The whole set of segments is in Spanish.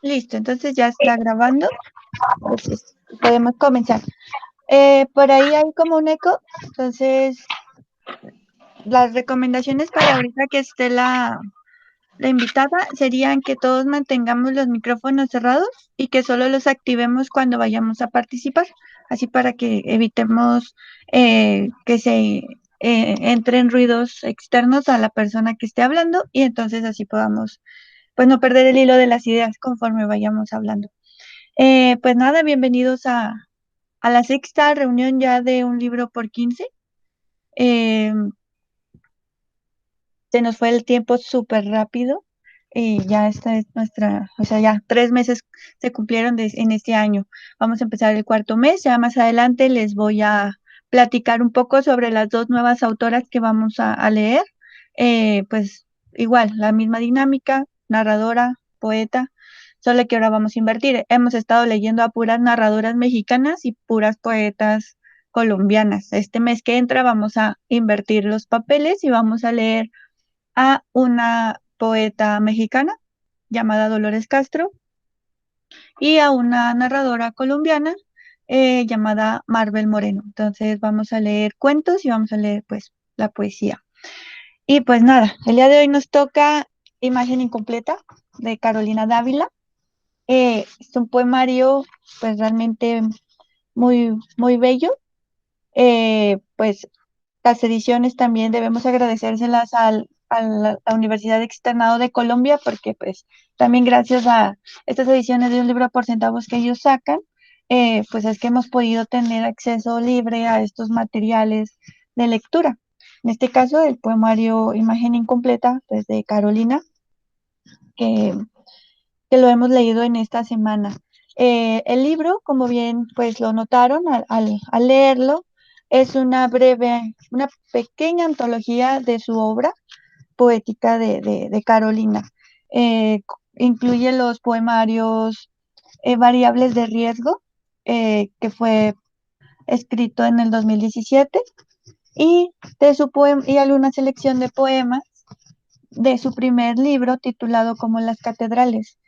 Listo, entonces ya está grabando. Entonces podemos comenzar. Por ahí hay como un eco, entonces las recomendaciones para ahorita que esté la invitada serían que todos mantengamos los micrófonos cerrados y que solo los activemos cuando vayamos a participar, así para que evitemos que se entren ruidos externos a la persona que esté hablando y entonces así podamos pues no perder el hilo de las ideas conforme vayamos hablando. Pues nada, bienvenidos a la sexta reunión ya de un libro por 15. Eh, Se nos fue el tiempo súper rápido. Ya esta es nuestra, o sea, ya 3 meses se cumplieron en este año. Vamos a empezar el cuarto mes. Ya más adelante les voy a platicar un poco sobre las dos nuevas autoras que vamos a leer. Pues igual, la misma dinámica, narradora, poeta, solo que ahora vamos a invertir. Hemos estado leyendo a puras narradoras mexicanas y puras poetas colombianas. Este mes que entra vamos a invertir los papeles y vamos a leer a una poeta mexicana llamada Dolores Castro y a una narradora colombiana llamada Marvel Moreno. Entonces vamos a leer cuentos y vamos a leer pues la poesía. Y pues nada, el día de hoy nos toca Imagen Incompleta de Carolina Dávila. Es un poemario pues realmente muy, muy bello. Pues las ediciones también debemos agradecérselas a la Universidad Externado de Colombia porque pues también gracias a estas ediciones de un libro por centavos que ellos sacan, pues es que hemos podido tener acceso libre a estos materiales de lectura. En este caso, el poemario Imagen Incompleta, pues de Carolina, que, que lo hemos leído en esta semana. El libro, como bien pues lo notaron al leerlo, es una pequeña antología de su obra poética de Carolina. Incluye los poemarios Variables de Riesgo, que fue escrito en el 2017, y alguna selección de poemas de su primer libro titulado Como las Catedrales,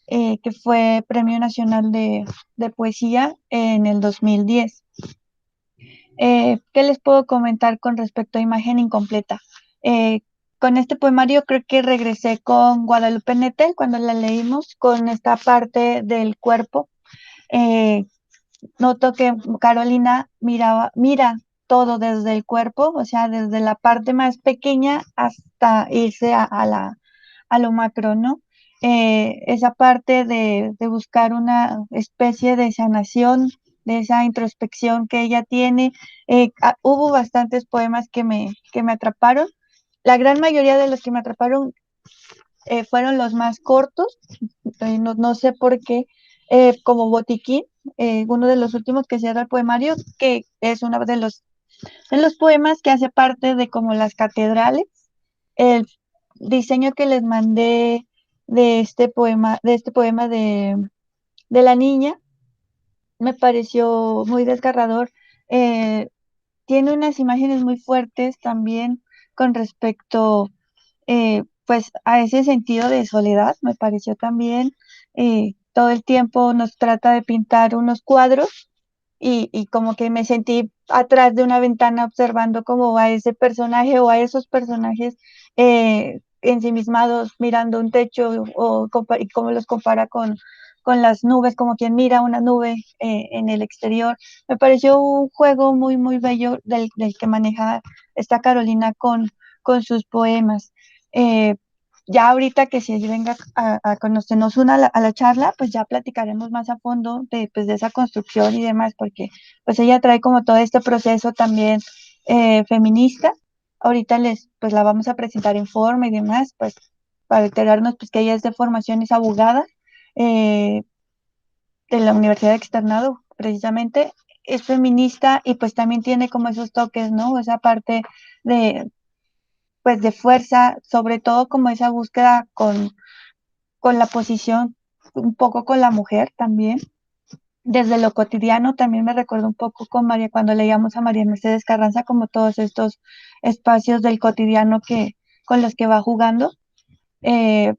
que fue Premio Nacional de Poesía en el 2010. ¿Qué les puedo comentar con respecto a Imagen Incompleta? Con este poemario creo que regresé con Guadalupe Nettel cuando la leímos, con esta parte del cuerpo. Eh, Noto que Carolina mira todo desde el cuerpo, o sea, desde la parte más pequeña hasta irse a lo macro, ¿no? Esa parte de buscar una especie de sanación, de esa introspección que ella tiene. Hubo bastantes poemas que me atraparon. La gran mayoría de los que me atraparon fueron los más cortos, no sé por qué, como Botiquín, uno de los últimos que cierra el poemario, que es uno de los poemas que hace parte de como las catedrales. El diseño que les mandé de este poema de la niña, me pareció muy desgarrador. Eh, Tiene unas imágenes muy fuertes también con respecto pues a ese sentido de soledad. Me pareció también, todo el tiempo nos trata de pintar unos cuadros y como que me sentí atrás de una ventana observando como a ese personaje o a esos personajes ensimismados mirando un techo y cómo los compara con las nubes, como quien mira una nube en el exterior. Me pareció un juego muy, muy bello del que maneja esta Carolina con sus poemas. Eh, ya ahorita que si venga a conocernos a la charla, pues ya platicaremos más a fondo pues, de esa construcción y demás, porque pues ella trae como todo este proceso también feminista. Ahorita pues la vamos a presentar en forma y demás, pues para enterarnos pues que ella es de formación, es abogada eh, de la Universidad de Externado, precisamente, es feminista y pues también tiene como esos toques, ¿no? Esa parte de pues de fuerza, sobre todo como esa búsqueda con la posición, un poco con la mujer también. Desde lo cotidiano también me recuerdo un poco con María, cuando leíamos a María Mercedes Carranza, como todos estos espacios del cotidiano con los que va jugando, eh,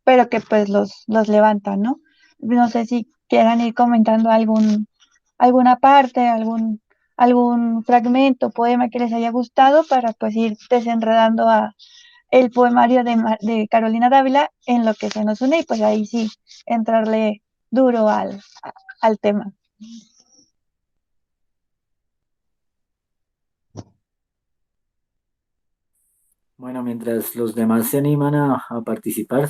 pero que pues los levanta, ¿no? No sé si quieran ir comentando alguna parte, algún fragmento, poema que les haya gustado para pues ir desenredando a el poemario de Carolina Dávila en lo que se nos une y pues ahí sí entrarle duro al tema. Bueno, mientras los demás se animan a participar,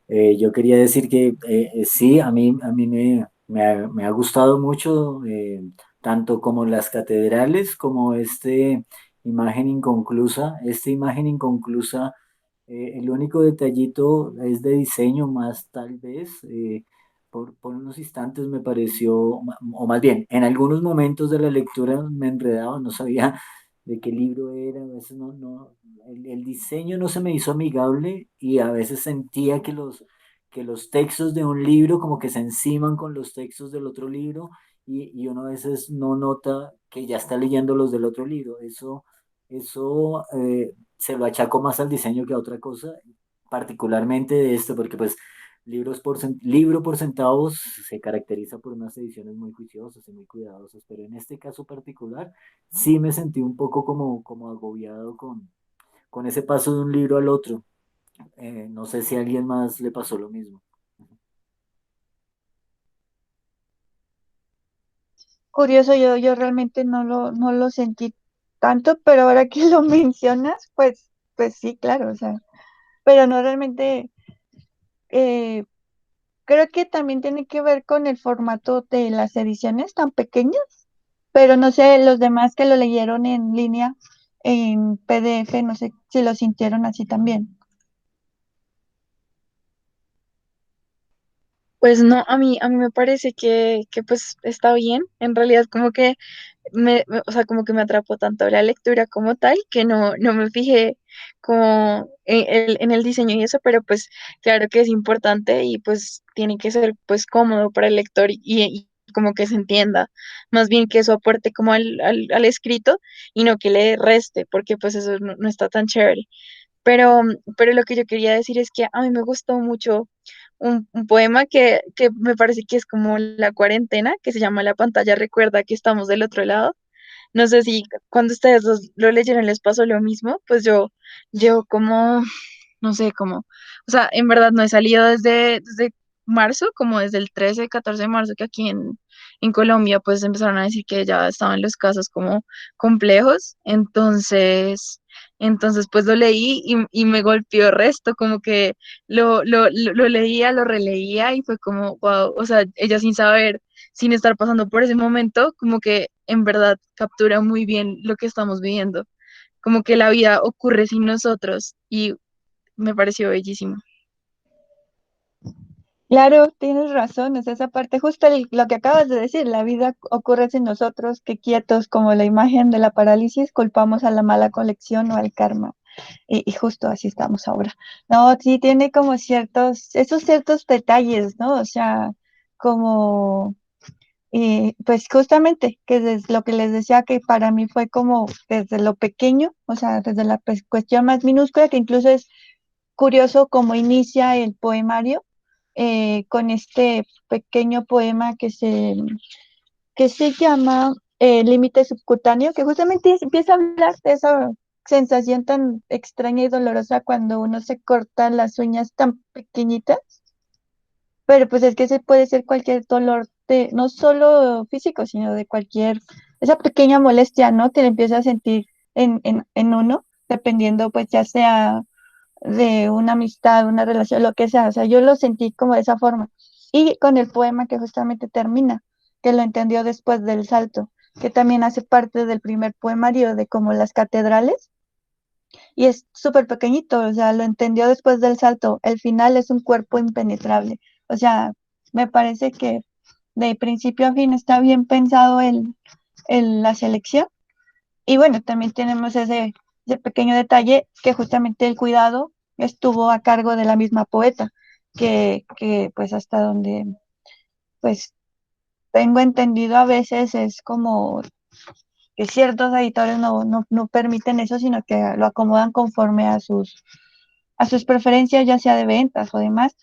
yo quería decir que sí, a mí me ha gustado mucho, tanto como las catedrales, como imagen inconclusa. Esta imagen inconclusa, el único detallito es de diseño más tal vez. Por unos instantes me pareció, o más bien, en algunos momentos de la lectura me enredaba, no sabía de qué libro era, a veces el diseño no se me hizo amigable y a veces sentía que los textos de un libro como que se enciman con los textos del otro libro y uno a veces no nota que ya está leyendo los del otro libro. Eso se lo achaco más al diseño que a otra cosa, particularmente de esto, porque pues libro por centavos se caracteriza por unas ediciones muy juiciosas y muy cuidadosas, pero en este caso particular sí me sentí un poco como agobiado con ese paso de un libro al otro. No sé si a alguien más le pasó lo mismo. Curioso, yo realmente no lo sentí tanto, pero ahora que lo mencionas, pues sí, claro, o sea, pero no realmente, eh, creo que también tiene que ver con el formato de las ediciones tan pequeñas, pero no sé, los demás que lo leyeron en línea, en PDF, no sé si lo sintieron así también. Pues no, a mí me parece que pues está bien. En realidad como que o sea, como que me atrapó tanto la lectura como tal que no me fijé como en el diseño y eso, pero pues claro que es importante y pues tiene que ser pues cómodo para el lector y como que se entienda. Más bien que eso aporte como al escrito y no que le reste, porque pues eso no está tan chévere. Pero, pero lo que yo quería decir es que a mí me gustó mucho un poema que me parece que es como la cuarentena, que se llama La pantalla recuerda que estamos del otro lado. No sé si cuando ustedes lo leyeron les pasó lo mismo, pues yo como, no sé, como, o sea, en verdad no he salido desde marzo, como desde el 13 14 de marzo, que aquí en Colombia pues empezaron a decir que ya estaban los casos como complejos, entonces pues lo leí y me golpeó resto, como que lo leía, lo releía y fue como, wow, o sea, ella sin saber, sin estar pasando por ese momento, como que en verdad captura muy bien lo que estamos viviendo, como que la vida ocurre sin nosotros y me pareció bellísimo. Claro, tienes razón, es esa parte, justo lo que acabas de decir, la vida ocurre sin nosotros, que quietos como la imagen de la parálisis, culpamos a la mala colección o al karma. Y justo así estamos ahora. No, sí tiene como esos ciertos detalles, ¿no? O sea, como, pues justamente, que es lo que les decía que para mí fue como desde lo pequeño, o sea, desde la cuestión más minúscula, que incluso es curioso cómo inicia el poemario, con este pequeño poema que se llama Límite subcutáneo, que justamente empieza a hablar de esa sensación tan extraña y dolorosa cuando uno se corta las uñas tan pequeñitas, pero pues es que ese puede ser cualquier dolor no solo físico, sino de esa pequeña molestia, ¿no? Que le empieza a sentir en uno, dependiendo pues ya sea de una amistad, una relación, lo que sea. O sea, yo lo sentí como de esa forma. Y con el poema que justamente termina, que lo entendió después del salto, que también hace parte del primer poemario de como las catedrales, y es súper pequeñito, o sea, lo entendió después del salto. El final es un cuerpo impenetrable. O sea, me parece que de principio a fin está bien pensado la selección. Y bueno, también tenemos ese pequeño detalle que justamente el cuidado estuvo a cargo de la misma poeta, que pues hasta donde pues tengo entendido a veces es como que ciertos editores no permiten eso, sino que lo acomodan conforme a sus preferencias, ya sea de ventas o demás.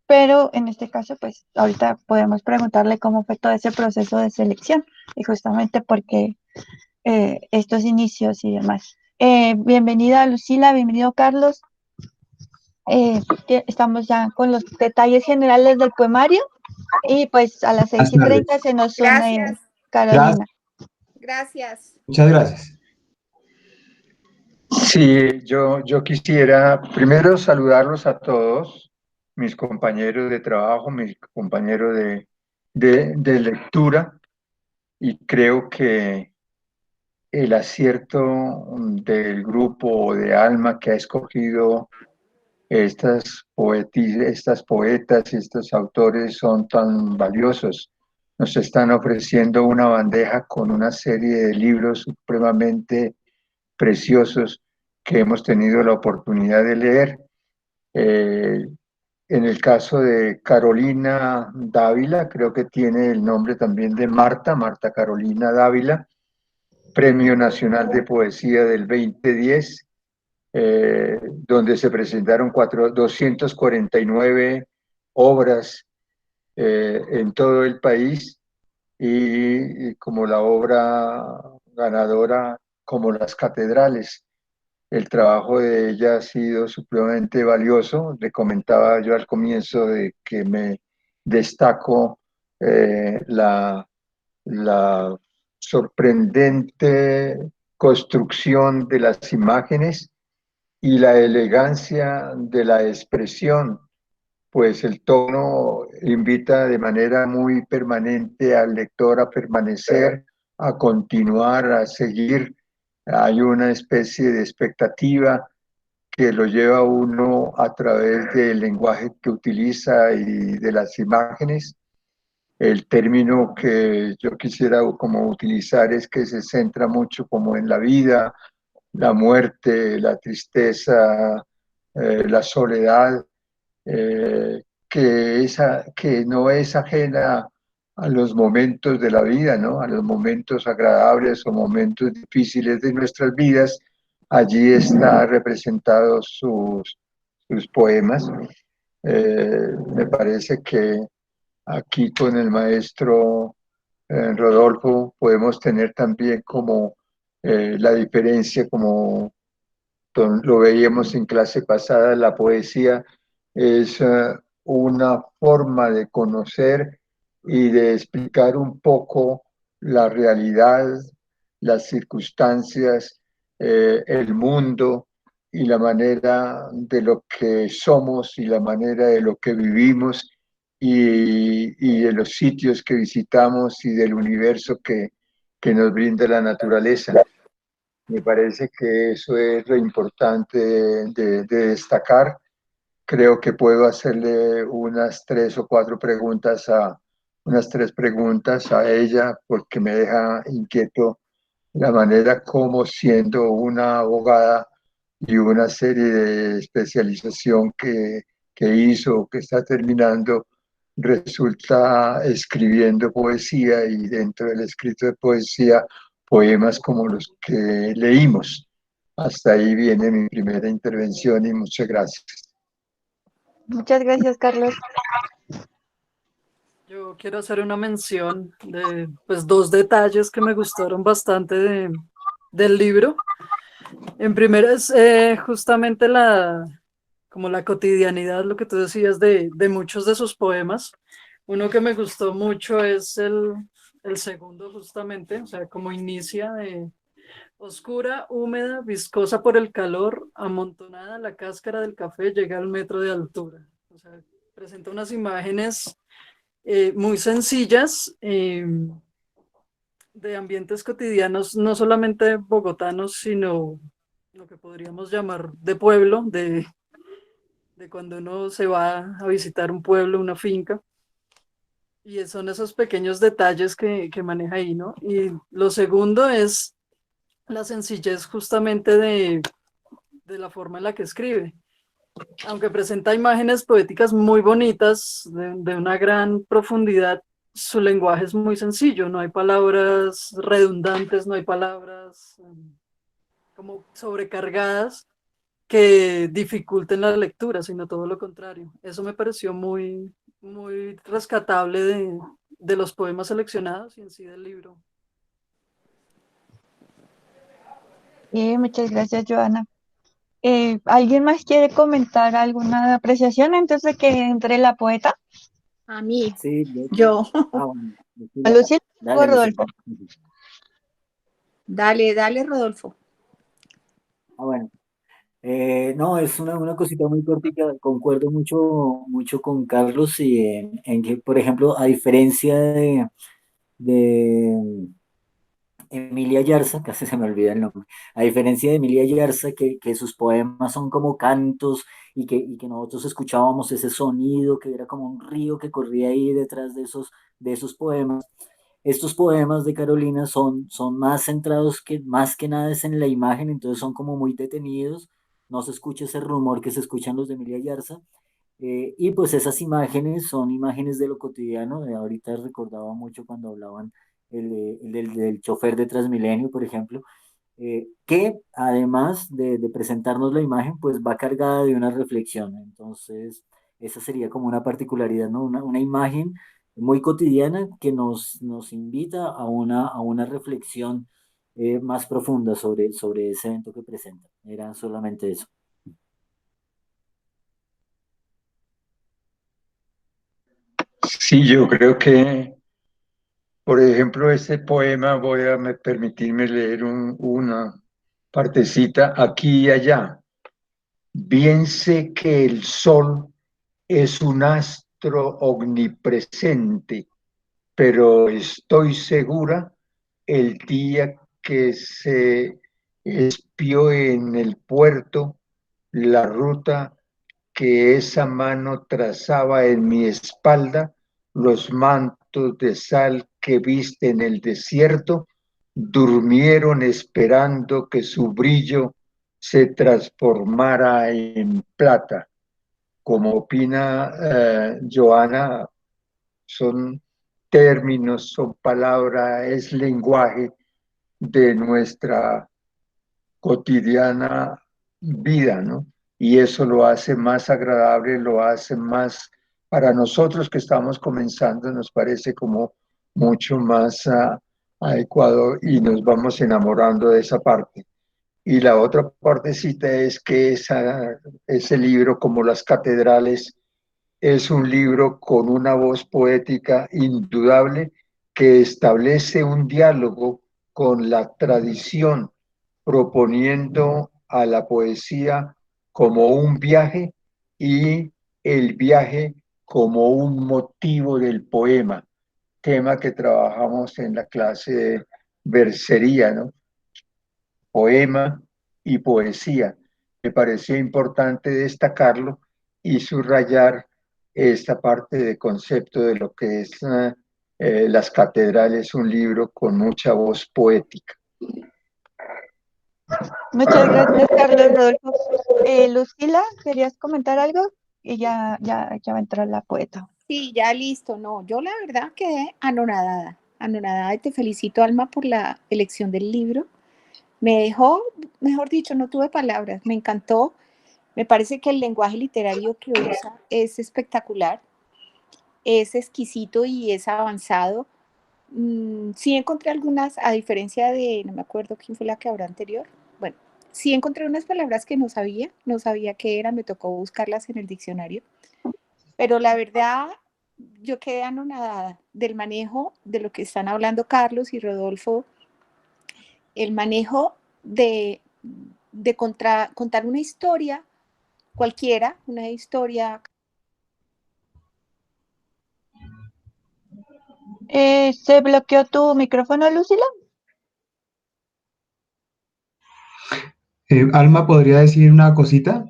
Pero en este caso, pues ahorita podemos preguntarle cómo fue todo ese proceso de selección y justamente porque estos inicios y demás. Bienvenida Lucila, bienvenido Carlos. Estamos ya con los detalles generales del poemario y pues a las Buenas 6:30 tardes. se nos une Gracias, Carolina. gracias. Muchas gracias. Sí, yo quisiera primero saludarlos a todos, mis compañeros de trabajo, mis compañeros de lectura, y creo que el acierto del grupo de Alma que ha escogido estas poetas y estos autores son tan valiosos. Nos están ofreciendo una bandeja con una serie de libros supremamente preciosos que hemos tenido la oportunidad de leer. Eh, en el caso de Carolina Dávila, creo que tiene el nombre también de Marta Carolina Dávila, Premio Nacional de Poesía del 2010, donde se presentaron 249 obras en todo el país y como la obra ganadora, como Las Catedrales. El trabajo de ella ha sido supremamente valioso. Le comentaba yo al comienzo de que me destaco la sorprendente construcción de las imágenes y la elegancia de la expresión, pues el tono invita de manera muy permanente al lector a permanecer, a continuar, a seguir. Hay una especie de expectativa que lo lleva a uno a través del lenguaje que utiliza y de las imágenes. El término que yo quisiera como utilizar es que se centra mucho como en la vida, la muerte, la tristeza, la soledad, que no es ajena a los momentos de la vida, ¿no? A los momentos agradables o momentos difíciles de nuestras vidas. Allí está representados sus poemas. Me parece que aquí con el maestro Rodolfo podemos tener también como la diferencia, como lo veíamos en clase pasada, la poesía es una forma de conocer y de explicar un poco la realidad, las circunstancias, el mundo y la manera de lo que somos y la manera de lo que vivimos y de los sitios que visitamos y del universo que nos brinda la naturaleza. Me parece que eso es lo importante de destacar. Creo que puedo hacerle unas tres preguntas a ella porque me deja inquieto la manera como siendo una abogada y una serie de especialización que hizo, que está terminando, resulta escribiendo poesía y dentro del escrito de poesía, poemas como los que leímos. Hasta ahí viene mi primera intervención y muchas gracias. Muchas gracias, Carlos. Yo quiero hacer una mención de pues, dos detalles que me gustaron bastante del libro. En primero es justamente como la cotidianidad, lo que tú decías de muchos de sus poemas. Uno que me gustó mucho es el segundo justamente, o sea, como inicia de oscura, húmeda, viscosa por el calor, amontonada la cáscara del café llega al metro de altura. O sea, presenta unas imágenes muy sencillas de ambientes cotidianos, no solamente bogotanos, sino lo que podríamos llamar de pueblo, de cuando uno se va a visitar un pueblo, una finca. Y son esos pequeños detalles que maneja ahí, ¿no? Y lo segundo es la sencillez justamente de la forma en la que escribe. Aunque presenta imágenes poéticas muy bonitas, de una gran profundidad, su lenguaje es muy sencillo, no hay palabras redundantes, no hay palabras como sobrecargadas que dificulten la lectura, sino todo lo contrario. Eso me pareció muy, muy rescatable de los poemas seleccionados y en sí del libro. Muchas gracias, Joana. ¿Alguien más quiere comentar alguna apreciación antes de que entre la poeta? A mí, Sí, yo. bueno, ¿A Lucila. Lucila o Dale, Lucila. Rodolfo? Dale, dale, Rodolfo. Bueno. No, es una cosita muy cortica. Concuerdo mucho con Carlos y en que, por ejemplo, a diferencia de Emilia Yarza, casi se me olvida el nombre, a diferencia de Emilia Yarza, que sus poemas son como cantos y que nosotros escuchábamos ese sonido que era como un río que corría ahí detrás de esos poemas. Estos poemas de Carolina son más centrados que más que nada es en la imagen, entonces son como muy detenidos, no se escucha ese rumor que se escuchan los de Emilia Yarza, y pues esas imágenes son imágenes de lo cotidiano. Ahorita recordaba mucho cuando hablaban del chofer de Transmilenio, por ejemplo, que además de presentarnos la imagen, pues va cargada de una reflexión. Entonces, esa sería como una particularidad, ¿no? Una imagen muy cotidiana que nos invita a una reflexión más profunda sobre ese evento que presenta. Era solamente eso. Sí, yo creo que, por ejemplo, este poema voy a permitirme leer una partecita aquí y allá. Bien sé que el sol es un astro omnipresente, pero estoy segura el día que se espió en el puerto la ruta que esa mano trazaba en mi espalda, los mantos de sal que viste en el desierto, durmieron esperando que su brillo se transformara en plata. Como opina Joana, son términos, son palabras, es lenguaje de nuestra cotidiana vida, ¿no? Y eso lo hace más agradable, lo hace más, para nosotros que estamos comenzando, nos parece como mucho más adecuado y nos vamos enamorando de esa parte. Y la otra partecita es que ese libro, como las catedrales, es un libro con una voz poética indudable que establece un diálogo con la tradición, proponiendo a la poesía como un viaje y el viaje como un motivo del poema, tema que trabajamos en la clase de versería, ¿no? Poema y poesía. Me pareció importante destacarlo y subrayar esta parte de concepto de lo que es Las Catedrales, un libro con mucha voz poética. Muchas gracias, Carlos, Rodolfo. Lucila, ¿querías comentar algo? Y ya va a entrar la poeta. Sí, ya listo. No, yo la verdad quedé anonadada, anonadada y te felicito, Alma, por la elección del libro. Me dejó, mejor dicho, no tuve palabras, me encantó. Me parece que el lenguaje literario que usa es espectacular, es exquisito y es avanzado. Sí encontré algunas, a diferencia de, no me acuerdo quién fue la que habló anterior, bueno, sí encontré unas palabras que no sabía qué eran, me tocó buscarlas en el diccionario, pero la verdad yo quedé anonadada del manejo de lo que están hablando Carlos y Rodolfo, el manejo de contar una historia cualquiera, una historia. ¿Se bloqueó tu micrófono, Lucila? Alma, ¿podría decir una cosita?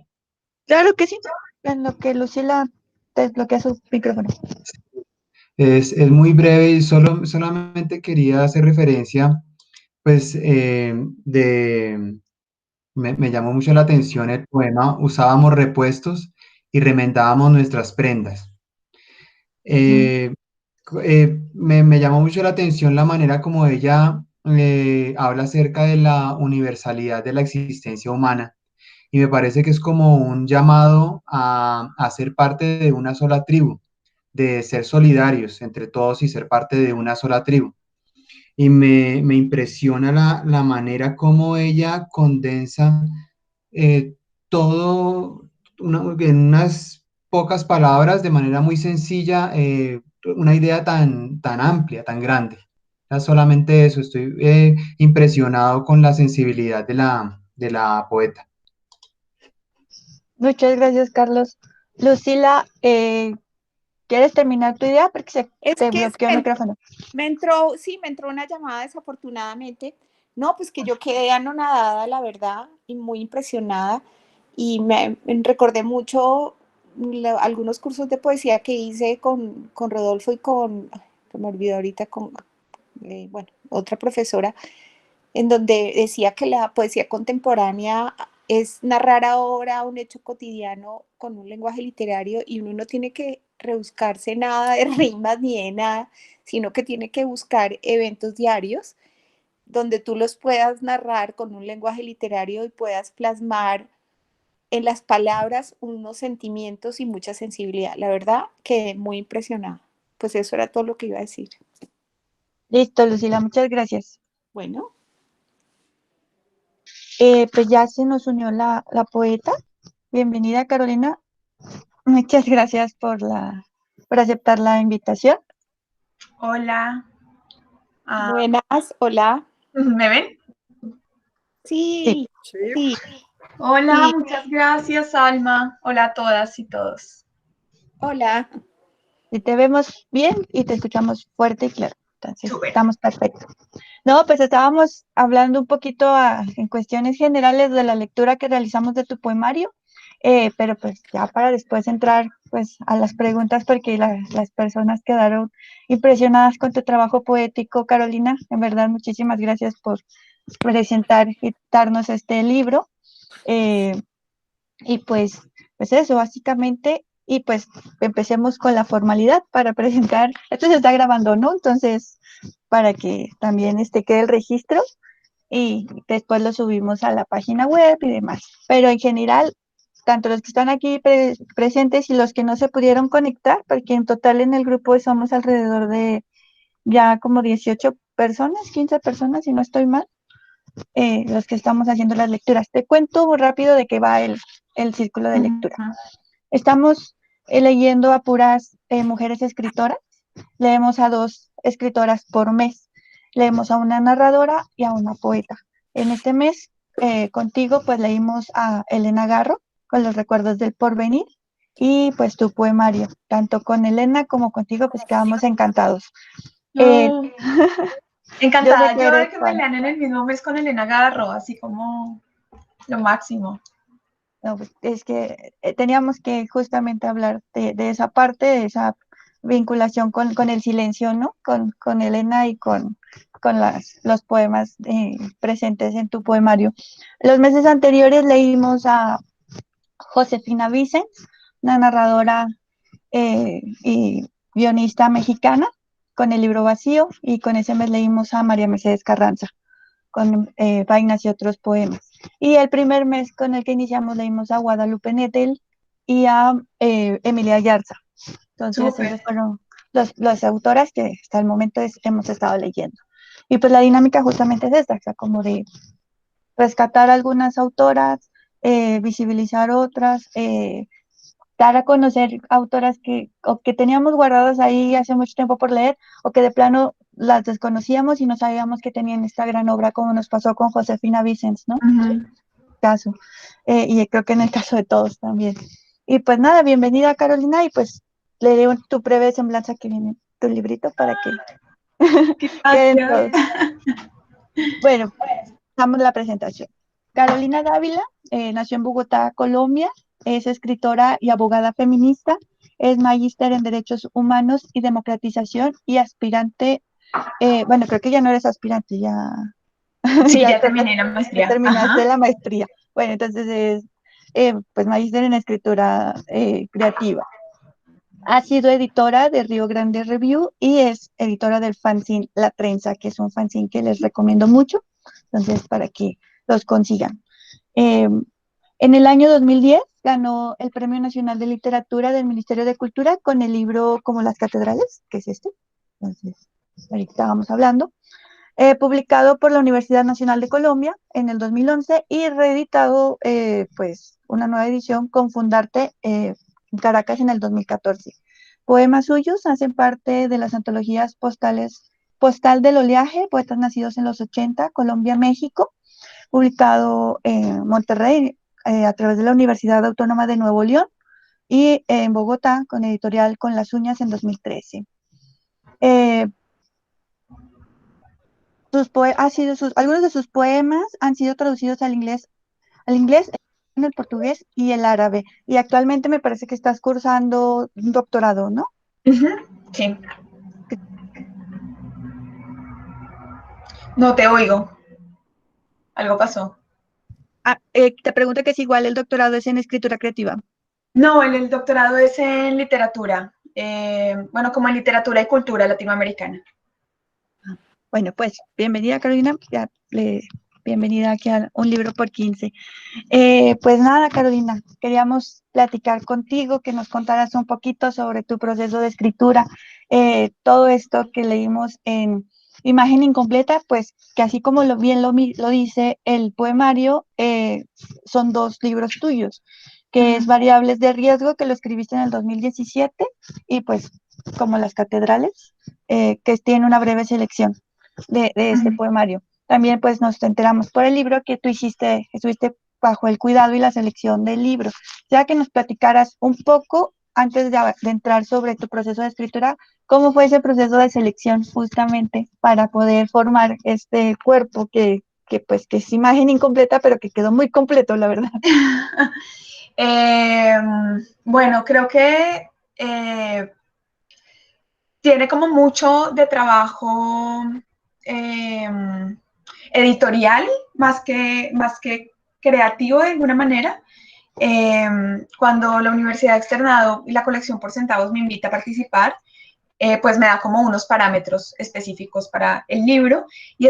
Claro que sí. En lo que Lucila desbloquea su micrófono. Es muy breve y solamente quería hacer referencia, pues, me llamó mucho la atención el poema, usábamos repuestos y remendábamos nuestras prendas. Mm. Eh, Me llamó mucho la atención la manera como ella habla acerca de la universalidad de la existencia humana y me parece que es como un llamado a ser parte de una sola tribu, de ser solidarios entre todos y ser parte de una sola tribu. Y me impresiona la manera como ella condensa todo en unas pocas palabras, de manera muy sencilla, una idea tan amplia, tan grande. Ya solamente eso, estoy impresionado con la sensibilidad de la poeta. Muchas gracias, Carlos. Lucila, ¿quieres terminar tu idea? Porque se Es te que bloqueó el micrófono. me entró una llamada desafortunadamente. No, pues que yo quedé anonadada, la verdad, y muy impresionada. Y me recordé mucho algunos cursos de poesía que hice con Rodolfo y ay, me olvidó ahorita, bueno, otra profesora, en donde decía que la poesía contemporánea es narrar ahora un hecho cotidiano con un lenguaje literario y uno no tiene que rebuscarse nada de rimas ni de nada, sino que tiene que buscar eventos diarios donde tú los puedas narrar con un lenguaje literario y puedas plasmar en las palabras unos sentimientos y mucha sensibilidad. La verdad, quedé muy impresionada. Pues eso era todo lo que iba a decir. Listo, Lucila, muchas gracias. Bueno, Pues ya se nos unió la poeta. Bienvenida, Carolina. Muchas gracias por aceptar la invitación. Hola. buenas, hola. ¿Me ven? Sí, Sí, sí, Hola, sí, muchas gracias, Alma. Hola a todas y todos. hola. Y te vemos bien y te escuchamos fuerte y claro. Entonces, Súper. estamos perfectos. No, pues estábamos hablando un poquito en cuestiones generales de la lectura que realizamos de tu poemario, pero pues ya para después entrar pues a las preguntas porque las personas quedaron impresionadas con tu trabajo poético, Carolina. En verdad, muchísimas gracias por presentar y darnos este libro. Eh, y pues eso, básicamente, y pues empecemos con la formalidad para presentar. Esto se está grabando, ¿no? Entonces, para que también quede el registro y después lo subimos a la página web y demás. Pero en general, tanto los que están aquí presentes y los que no se pudieron conectar, porque en total en el grupo somos alrededor de ya como 18 personas, 15 personas, si no estoy mal, los que estamos haciendo las lecturas. Te cuento muy rápido de qué va el círculo de lectura. Estamos leyendo a puras mujeres escritoras. Leemos a 2 escritoras por mes. Leemos a una narradora y a una poeta. En este mes, contigo, pues leímos a Elena Garro, con los recuerdos del porvenir, y pues tu poemario. Tanto con Elena como contigo, pues quedamos encantados. No, Yo sé encantada que yo eres de que me fan. lean en el mismo mes con Elena Garro, así como lo máximo. No, pues, es que teníamos que justamente hablar de esa parte, de esa vinculación con el silencio, ¿no? Con Elena y con los poemas presentes en tu poemario. Los meses anteriores leímos a Josefina Vicens, una narradora y guionista mexicana, con el libro Vacío, y con ese mes leímos a María Mercedes Carranza con Vainas y otros poemas. Y el primer mes con el que iniciamos leímos a Guadalupe Nettel y a Emilia Yarza. Entonces, Súper. esas fueron las autoras que hasta el momento hemos estado leyendo. Y pues la dinámica justamente es esta, o sea, como de rescatar algunas autoras, visibilizar otras, dar a conocer autoras o que teníamos guardadas ahí hace mucho tiempo por leer, o que de plano las desconocíamos y no sabíamos que tenían esta gran obra, como nos pasó con Josefina Vicens, ¿no? Caso. Y creo que en el caso de todos también. Y pues nada, bienvenida Carolina, y pues leeré tu breve semblanza que viene en tu librito para que queden todos. Bueno, damos la presentación. Carolina Dávila nació en Bogotá, Colombia, es escritora y abogada feminista, es magíster en Derechos Humanos y Democratización y aspirante, bueno, creo que ya no eres aspirante, ya, Sí, ya, ya terminé la ya maestría. terminaste Ajá. la maestría. Bueno, entonces es pues magíster en escritura creativa. Ha sido editora de Río Grande Review y es editora del fanzine La Trenza, que es un fanzine que les recomiendo mucho, entonces para que los consigan. Eh, en el año 2010 ganó el Premio Nacional de Literatura del Ministerio de Cultura con el libro Como las Catedrales, que es este. Entonces, ahorita estábamos hablando. Publicado por la Universidad Nacional de Colombia en el 2011 y reeditado, pues, una nueva edición con Fundarte en Caracas en el 2014. Poemas suyos hacen parte de las antologías postales Postal del Oleaje, Poetas Nacidos en los 80, Colombia, México, publicado en Monterrey a través de la Universidad Autónoma de Nuevo León y en Bogotá con editorial Con las Uñas en 2013. Eh, algunos de sus poemas han sido traducidos al inglés, el portugués y el árabe. Y actualmente me parece que estás cursando un doctorado, ¿no? Sí. No te oigo. Algo pasó. Te pregunto que si igual el doctorado es en escritura creativa. No, el doctorado es en literatura. Bueno, como en literatura y cultura latinoamericana. Bueno, pues bienvenida, Carolina. Bienvenida aquí a Un Libro por 15. Pues nada, Carolina, queríamos platicar contigo, que nos contaras un poquito sobre tu proceso de escritura. Todo esto que leímos en Imagen Incompleta, pues que así como lo dice el poemario, son dos libros tuyos, que es Variables de Riesgo, que lo escribiste en el 2017, y pues como Las Catedrales, que tiene una breve selección de este poemario. También pues nos enteramos por el libro que tú estuviste bajo el cuidado y la selección del libro. Ya que nos platicaras un poco, antes de entrar sobre tu proceso de escritura, cómo fue ese proceso de selección justamente para poder formar este cuerpo pues que es imagen incompleta, pero que quedó muy completo, la verdad. Bueno, creo que tiene como mucho de trabajo editorial, más que creativo de alguna manera. Cuando la universidad externado y la colección por centavos me invita a participar, pues me da como unos parámetros específicos para el libro y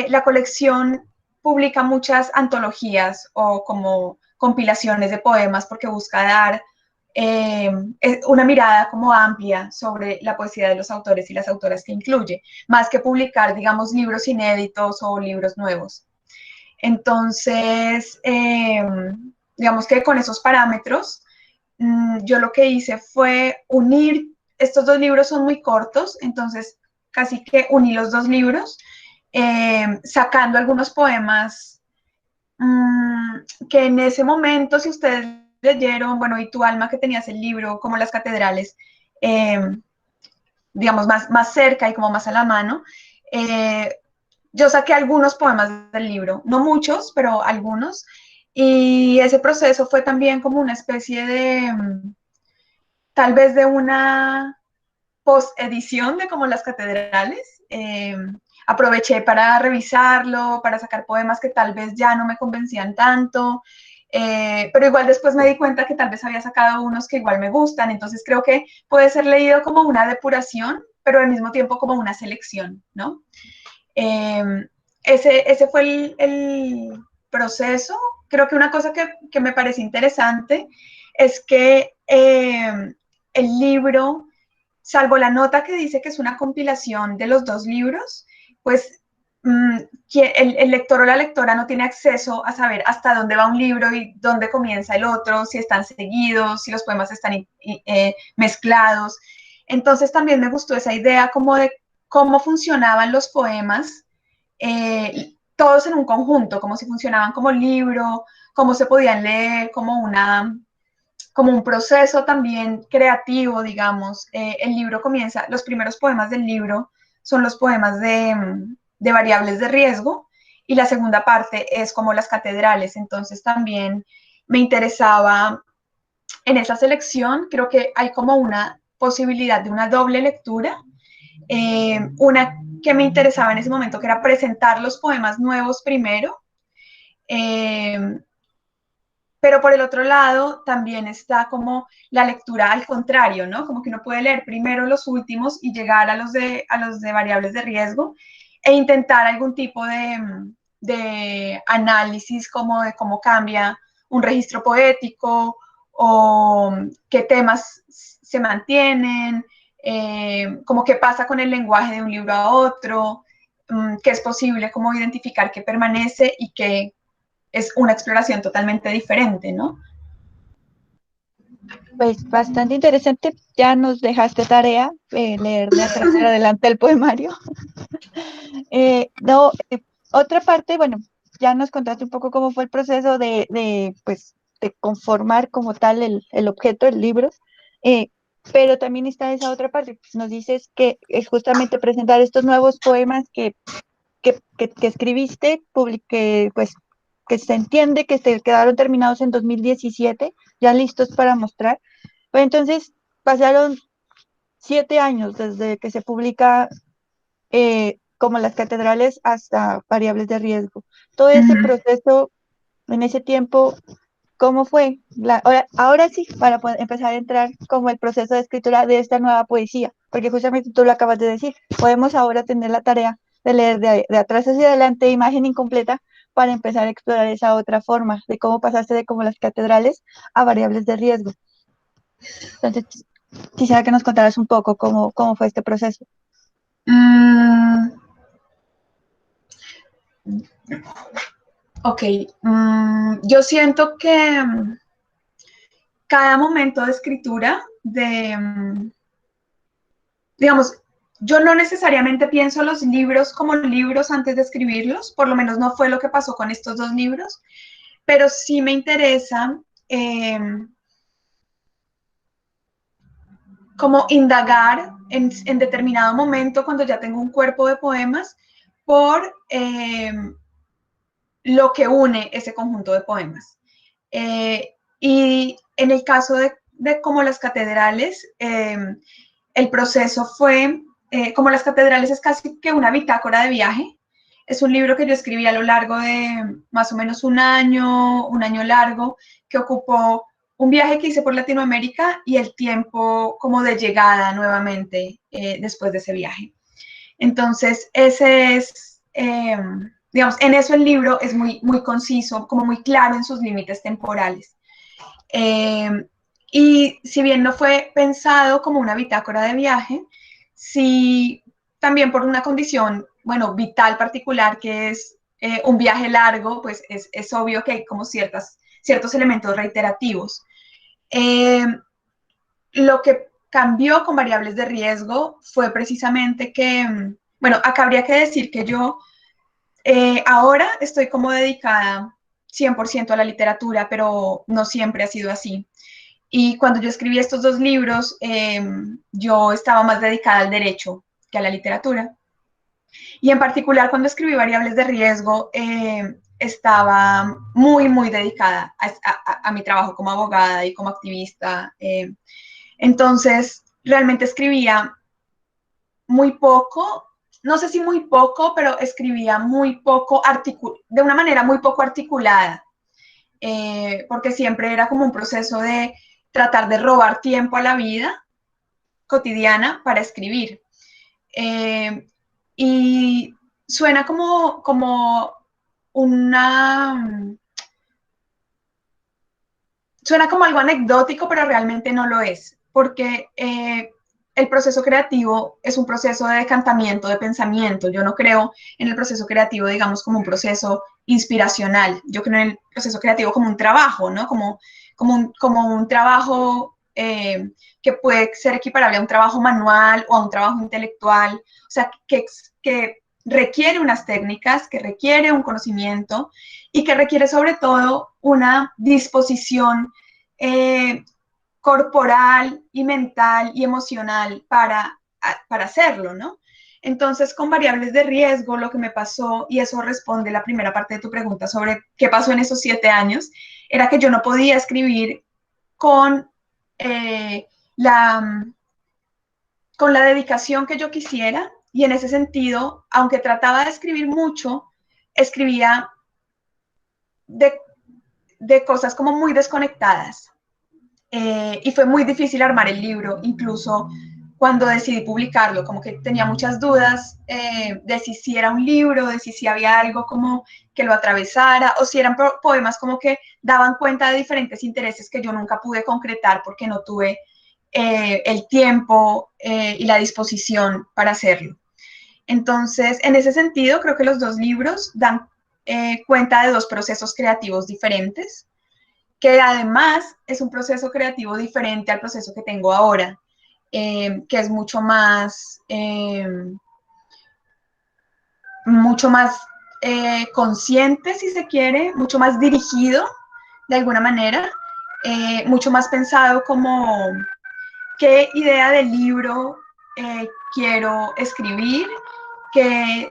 la colección publica muchas antologías o como compilaciones de poemas porque busca dar una mirada como amplia sobre la poesía de los autores y las autoras que incluye, más que publicar, digamos, libros inéditos o libros nuevos. Entonces, digamos que con esos parámetros, yo lo que hice fue unir, estos dos libros son muy cortos, entonces casi que uní los dos libros, sacando algunos poemas que en ese momento, si ustedes leyeron, bueno, y tu alma que tenías el libro, como Las Catedrales, digamos, más cerca y como más a la mano, yo saqué algunos poemas del libro, no muchos, pero algunos, y ese proceso fue también como una especie de, tal vez de una post-edición de como Las Catedrales. Aproveché para revisarlo, para sacar poemas que tal vez ya no me convencían tanto, pero igual después me di cuenta que tal vez había sacado unos que igual me gustan, entonces creo que puede ser leído como una depuración, pero al mismo tiempo como una selección, ¿no? Ese fue el proceso. Creo que una cosa que me parece interesante es que el libro, salvo la nota que dice que es una compilación de los dos libros, pues el lector o la lectora no tiene acceso a saber hasta dónde va un libro y dónde comienza el otro, si están seguidos, si los poemas están mezclados. Entonces también me gustó esa idea como de cómo funcionaban los poemas, todos en un conjunto, como si funcionaban como libro, cómo se podían leer, como un proceso también creativo, digamos. El libro comienza, los primeros poemas del libro son los poemas de Variables de Riesgo y la segunda parte es como Las Catedrales. Entonces también me interesaba en esa selección, creo que hay como una posibilidad de una doble lectura. Una que me interesaba en ese momento, que era presentar los poemas nuevos primero, pero por el otro lado también está como la lectura al contrario, ¿no? Como que uno puede leer primero los últimos y llegar a los de variables de riesgo e intentar algún tipo de análisis como de cómo cambia un registro poético o qué temas se mantienen, como qué pasa con el lenguaje de un libro a otro, qué es posible como identificar qué permanece y qué es una exploración totalmente diferente, ¿no? Pues bastante interesante. Ya nos dejaste tarea leer de atrás para adelante el poemario. No, otra parte, bueno, ya nos contaste un poco cómo fue el proceso pues, de conformar como tal el objeto, el libro, eh, pero también está esa otra parte, pues nos dices que es justamente presentar estos nuevos poemas que escribiste, publiqué, pues que se entiende que se quedaron terminados en 2017, ya listos para mostrar. Pero entonces pasaron 7 años desde que se publica como las catedrales hasta variables de riesgo. Todo ese proceso en ese tiempo, ¿cómo fue? Ahora sí, para poder empezar a entrar como el proceso de escritura de esta nueva poesía, porque justamente tú lo acabas de decir, podemos ahora tener la tarea de leer de atrás hacia adelante, imagen incompleta, para empezar a explorar esa otra forma de cómo pasaste de como las catedrales a variables de riesgo. Entonces, quisiera que nos contaras un poco cómo fue este proceso. Ok, yo siento que cada momento de escritura, digamos, yo no necesariamente pienso los libros como libros antes de escribirlos, por lo menos no fue lo que pasó con estos 2 libros, pero sí me interesa como indagar en determinado momento cuando ya tengo un cuerpo de poemas por lo que une ese conjunto de poemas. Y en el caso de como las catedrales, el proceso fue, como las catedrales es casi que una bitácora de viaje. Es un libro que yo escribí a lo largo de más o menos un año largo, que ocupó un viaje que hice por Latinoamérica y el tiempo como de llegada nuevamente después de ese viaje. Entonces, ese es, digamos, en eso el libro es muy, muy conciso, como muy claro en sus límites temporales. Y si bien no fue pensado como una bitácora de viaje, sí también por una condición, bueno, vital particular, que es un viaje largo, pues es obvio que hay como ciertos elementos reiterativos. Lo que cambió con variables de riesgo fue precisamente que, bueno, acá habría que decir que yo ahora estoy como dedicada 100% a la literatura, pero no siempre ha sido así. Y cuando yo escribí estos 2 libros, yo estaba más dedicada al derecho que a la literatura. Y en particular cuando escribí variables de riesgo, estaba muy, muy dedicada a mi trabajo como abogada y como activista. Entonces, realmente escribía muy poco, no sé si muy poco, pero escribía muy poco, de una manera muy poco articulada, porque siempre era como un proceso de tratar de robar tiempo a la vida cotidiana para escribir. Y suena como una... Suena como algo anecdótico, pero realmente no lo es, porque el proceso creativo es un proceso de decantamiento, de pensamiento. Yo no creo en el proceso creativo, digamos, como un proceso inspiracional. Yo creo en el proceso creativo como un trabajo, ¿no? Como un trabajo que puede ser equiparable a un trabajo manual o a un trabajo intelectual. O sea, que requiere unas técnicas, que requiere un conocimiento y que requiere sobre todo una disposición corporal y mental y emocional para hacerlo, ¿no? Entonces, con variables de riesgo, lo que me pasó, y eso responde la primera parte de tu pregunta sobre qué pasó en esos 7 años, era que yo no podía escribir con, la, con la dedicación que yo quisiera, y en ese sentido, aunque trataba de escribir mucho, escribía de de cosas como muy desconectadas. Y fue muy difícil armar el libro, incluso cuando decidí publicarlo, como que tenía muchas dudas de si era un libro, de si había algo como que lo atravesara, o si eran poemas como que daban cuenta de diferentes intereses que yo nunca pude concretar porque no tuve el tiempo y la disposición para hacerlo. Entonces, en ese sentido, creo que los dos libros dan cuenta de dos procesos creativos diferentes, que además es un proceso creativo diferente al proceso que tengo ahora, que es mucho más consciente, si se quiere, mucho más dirigido de alguna manera, mucho más pensado como qué idea de libro quiero escribir, qué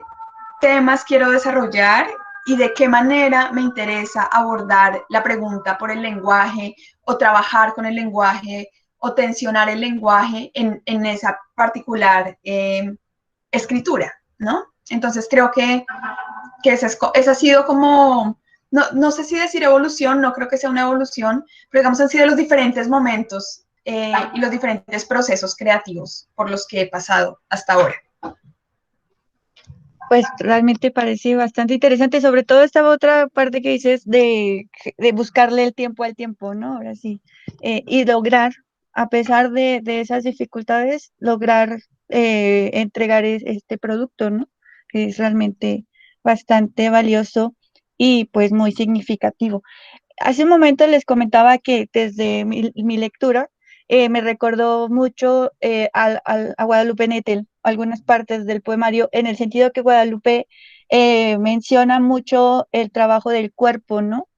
temas quiero desarrollar y de qué manera me interesa abordar la pregunta por el lenguaje o trabajar con el lenguaje o tensionar el lenguaje en esa particular escritura, ¿no? Entonces creo que esa ha sido como, no sé si decir evolución, no creo que sea una evolución, pero digamos han sido los diferentes momentos y los diferentes procesos creativos por los que he pasado hasta ahora. Pues realmente parece bastante interesante, sobre todo esta otra parte que dices de buscarle el tiempo al tiempo, ¿no? Ahora sí. Y lograr, a pesar de esas dificultades, lograr entregar este producto, ¿no? Que es realmente bastante valioso y pues muy significativo. Hace un momento les comentaba que desde mi lectura me recordó mucho a Guadalupe Nettel, algunas partes del poemario, en el sentido que Guadalupe menciona mucho el trabajo del cuerpo, ¿no?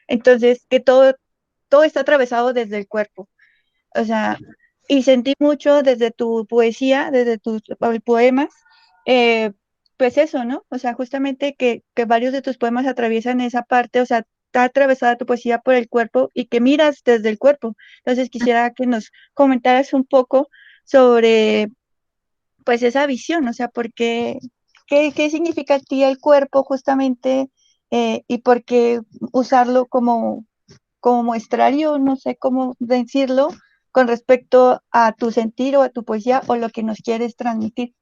Entonces, que todo está atravesado desde el cuerpo. O sea, y sentí mucho desde tu poesía, desde tus poemas, eh, pues eso, ¿no? O sea, justamente que varios de tus poemas atraviesan esa parte, o sea, está atravesada tu poesía por el cuerpo y que miras desde el cuerpo. Entonces quisiera que nos comentaras un poco sobre, pues, esa visión, o sea, qué significa a ti el cuerpo justamente y por qué usarlo como muestrario, no sé cómo decirlo, con respecto a tu sentir o a tu poesía o lo que nos quieres transmitir.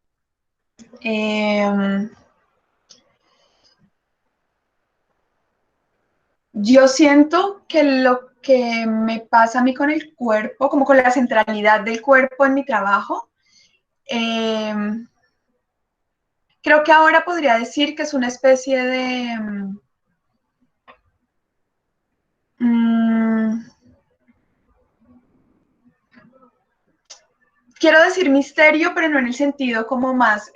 Yo siento que lo que me pasa a mí con el cuerpo, como con la centralidad del cuerpo en mi trabajo, creo que ahora podría decir que es una especie de quiero decir misterio, pero no en el sentido como más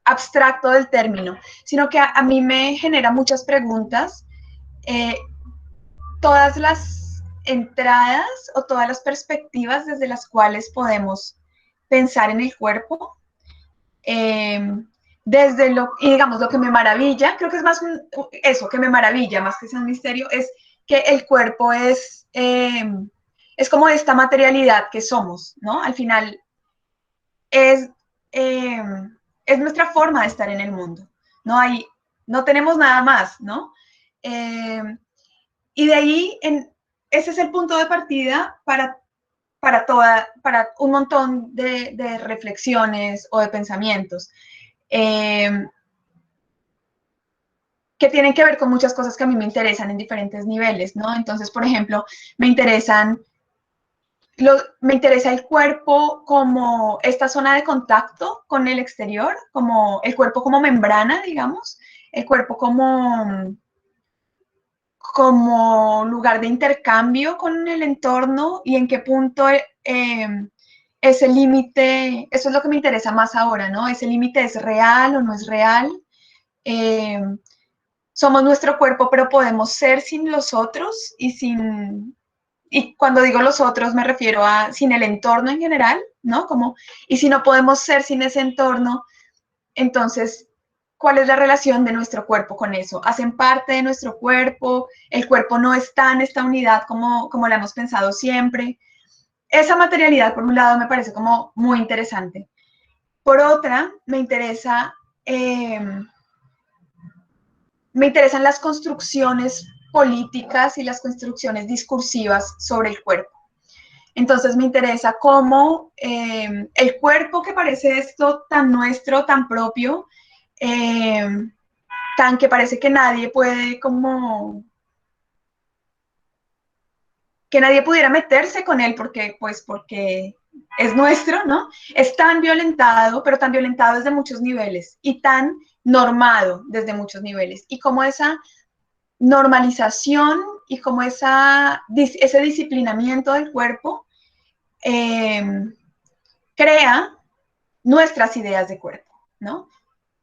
abstracto del término, sino que a mí me genera muchas preguntas, todas las entradas o todas las perspectivas desde las cuales podemos pensar en el cuerpo. Desde digamos, lo que me maravilla, creo que es más eso, que me maravilla, más que sea un misterio, es que el cuerpo es como esta materialidad que somos, ¿no? Al final es, eh, es nuestra forma de estar en el mundo, no tenemos nada más, ¿no? Y de ahí, ese es el punto de partida para un montón de reflexiones o de pensamientos. Que tienen que ver con muchas cosas que a mí me interesan en diferentes niveles, ¿no? Entonces, por ejemplo, me interesa el cuerpo como esta zona de contacto con el exterior, como el cuerpo como membrana, digamos, el cuerpo como lugar de intercambio con el entorno y en qué punto ese límite, eso es lo que me interesa más ahora, ¿no? Ese límite es real o no es real. Somos nuestro cuerpo, pero podemos ser sin los otros y cuando digo los otros me refiero a sin el entorno en general, ¿no? Y si no podemos ser sin ese entorno, entonces, ¿cuál es la relación de nuestro cuerpo con eso? ¿Hacen parte de nuestro cuerpo? ¿El cuerpo no está en esta unidad como la hemos pensado siempre? Esa materialidad, por un lado, me parece como muy interesante. Por otra, me interesa me interesan las construcciones políticas y las construcciones discursivas sobre el cuerpo. Entonces me interesa cómo el cuerpo, que parece esto tan nuestro, tan propio, tan que parece que nadie puede como que nadie pudiera meterse con él porque es nuestro, ¿no? Es tan violentado, pero tan violentado desde muchos niveles y tan normado desde muchos niveles. Y como esa normalización y como ese disciplinamiento del cuerpo crea nuestras ideas de cuerpo, ¿no?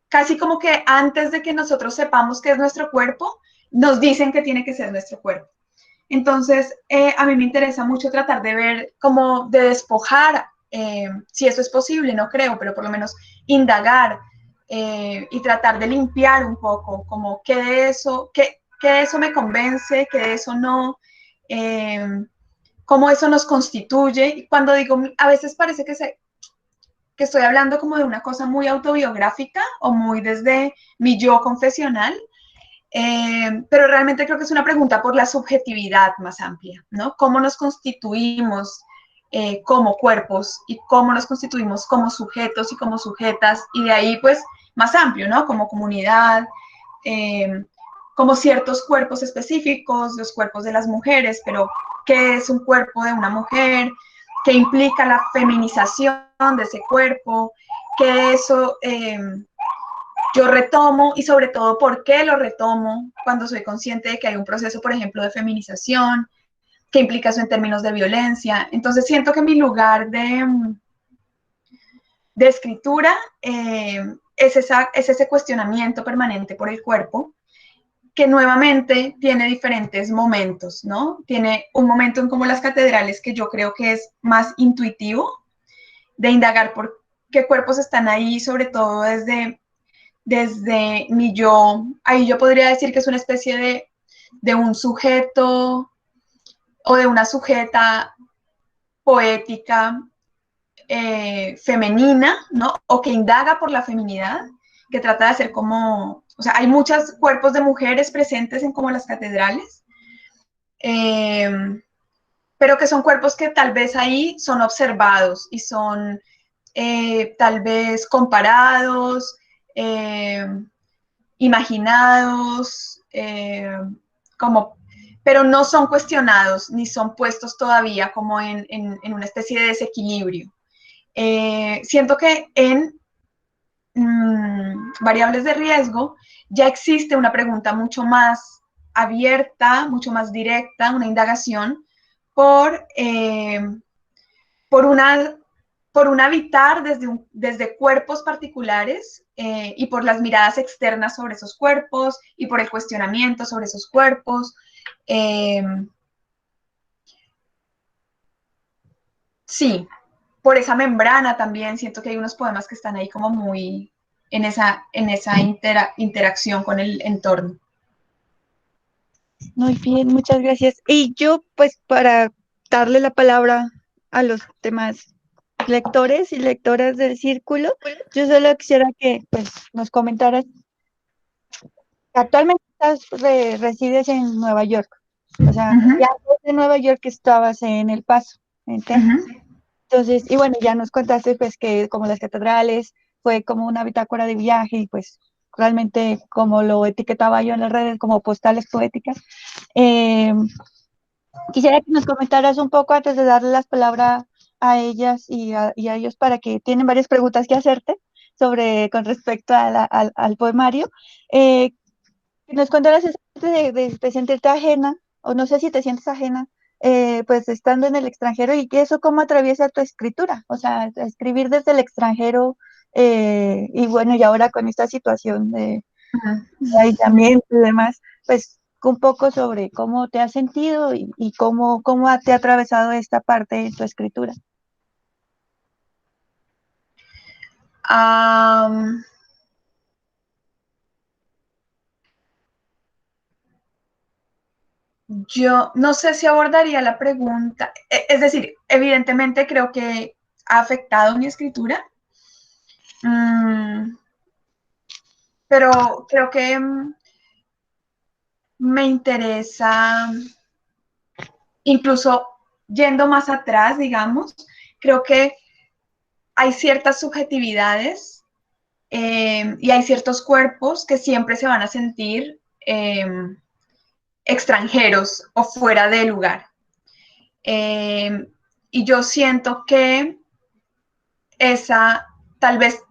Casi como que antes de que nosotros sepamos qué es nuestro cuerpo, nos dicen que tiene que ser nuestro cuerpo. Entonces, a mí me interesa mucho tratar de ver cómo de despojar, si eso es posible, no creo, pero por lo menos indagar y tratar de limpiar un poco, como qué de eso me convence, qué de eso no, cómo eso nos constituye. Y cuando digo, a veces parece que estoy hablando como de una cosa muy autobiográfica o muy desde mi yo confesional, pero realmente creo que es una pregunta por la subjetividad más amplia, ¿no? ¿Cómo nos constituimos como cuerpos y cómo nos constituimos como sujetos y como sujetas? Y de ahí, pues, más amplio, ¿no? Como comunidad, como ciertos cuerpos específicos, los cuerpos de las mujeres, pero ¿qué es un cuerpo de una mujer? ¿Qué implica la feminización de ese cuerpo? ¿Qué eso yo retomo y sobre todo por qué lo retomo cuando soy consciente de que hay un proceso, por ejemplo, de feminización, qué implica eso en términos de violencia? Entonces siento que mi lugar de escritura es ese cuestionamiento permanente por el cuerpo, que nuevamente tiene diferentes momentos, ¿no? Tiene un momento en como las catedrales que yo creo que es más intuitivo, de indagar por qué cuerpos están ahí, sobre todo desde mi yo. Ahí yo podría decir que es una especie de un sujeto o de una sujeta poética femenina, ¿no? O que indaga por la feminidad, que trata de hacer como, o sea, hay muchos cuerpos de mujeres presentes en como las catedrales, pero que son cuerpos que tal vez ahí son observados y son tal vez comparados, imaginados, como, pero no son cuestionados ni son puestos todavía como en una especie de desequilibrio. Siento que en variables de riesgo ya existe una pregunta mucho más abierta, mucho más directa, una indagación por, por una por un habitar desde cuerpos particulares y por las miradas externas sobre esos cuerpos y por el cuestionamiento sobre esos cuerpos. Sí, por esa membrana también siento que hay unos poemas que están ahí como muy en esa interacción con el entorno. Muy bien, muchas gracias. Y yo, pues, para darle la palabra a los demás lectores y lectoras del círculo, yo solo quisiera que, pues, nos comentaras. Actualmente resides en Nueva York, o sea, ya de Nueva York estabas en El Paso, en Texas. Entonces, y bueno, ya nos contaste pues que como las catedrales fue como una bitácora de viaje y pues realmente como lo etiquetaba yo en las redes como postales poéticas. Eh, Quisiera que nos comentaras un poco antes de darle las palabras a ellas y a ellos para que tienen varias preguntas que hacerte con respecto al poemario. Que nos contaras esa parte de sentirte ajena, o no sé si te sientes ajena, pues estando en el extranjero y que eso cómo atraviesa tu escritura, o sea, escribir desde el extranjero y bueno, y ahora con esta situación de aislamiento y demás, pues un poco sobre cómo te has sentido y cómo te ha atravesado esta parte de tu escritura. Yo no sé si abordaría la pregunta, es decir, evidentemente creo que ha afectado mi escritura, pero creo que me interesa, incluso yendo más atrás, digamos, creo que hay ciertas subjetividades y hay ciertos cuerpos que siempre se van a sentir extranjeros o fuera de lugar. Y yo siento que tal vez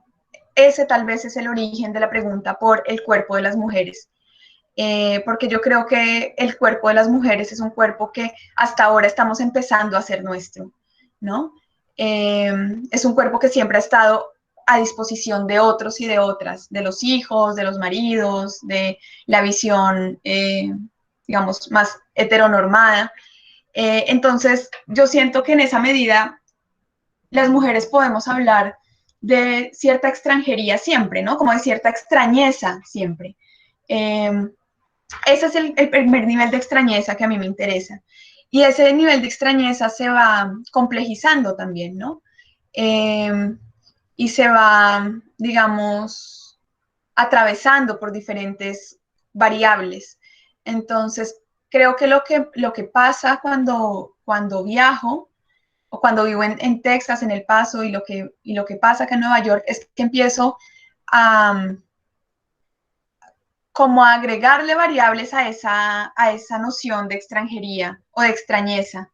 ese tal vez es el origen de la pregunta por el cuerpo de las mujeres. Porque yo creo que el cuerpo de las mujeres es un cuerpo que hasta ahora estamos empezando a hacer nuestro, ¿no? Es un cuerpo que siempre ha estado a disposición de otros y de otras, de los hijos, de los maridos, de la visión, digamos, más heteronormada. Entonces, yo siento que en esa medida las mujeres podemos hablar de cierta extranjería siempre, ¿no? Como de cierta extrañeza siempre. Ese es el primer nivel de extrañeza que a mí me interesa. Y ese nivel de extrañeza se va complejizando también, ¿no? Y se va, digamos, atravesando por diferentes variables. Entonces, creo que lo que pasa cuando viajo o cuando vivo en Texas, en El Paso, y lo que pasa acá en Nueva York es que empiezo a como agregarle variables a esa noción de extranjería o de extrañeza.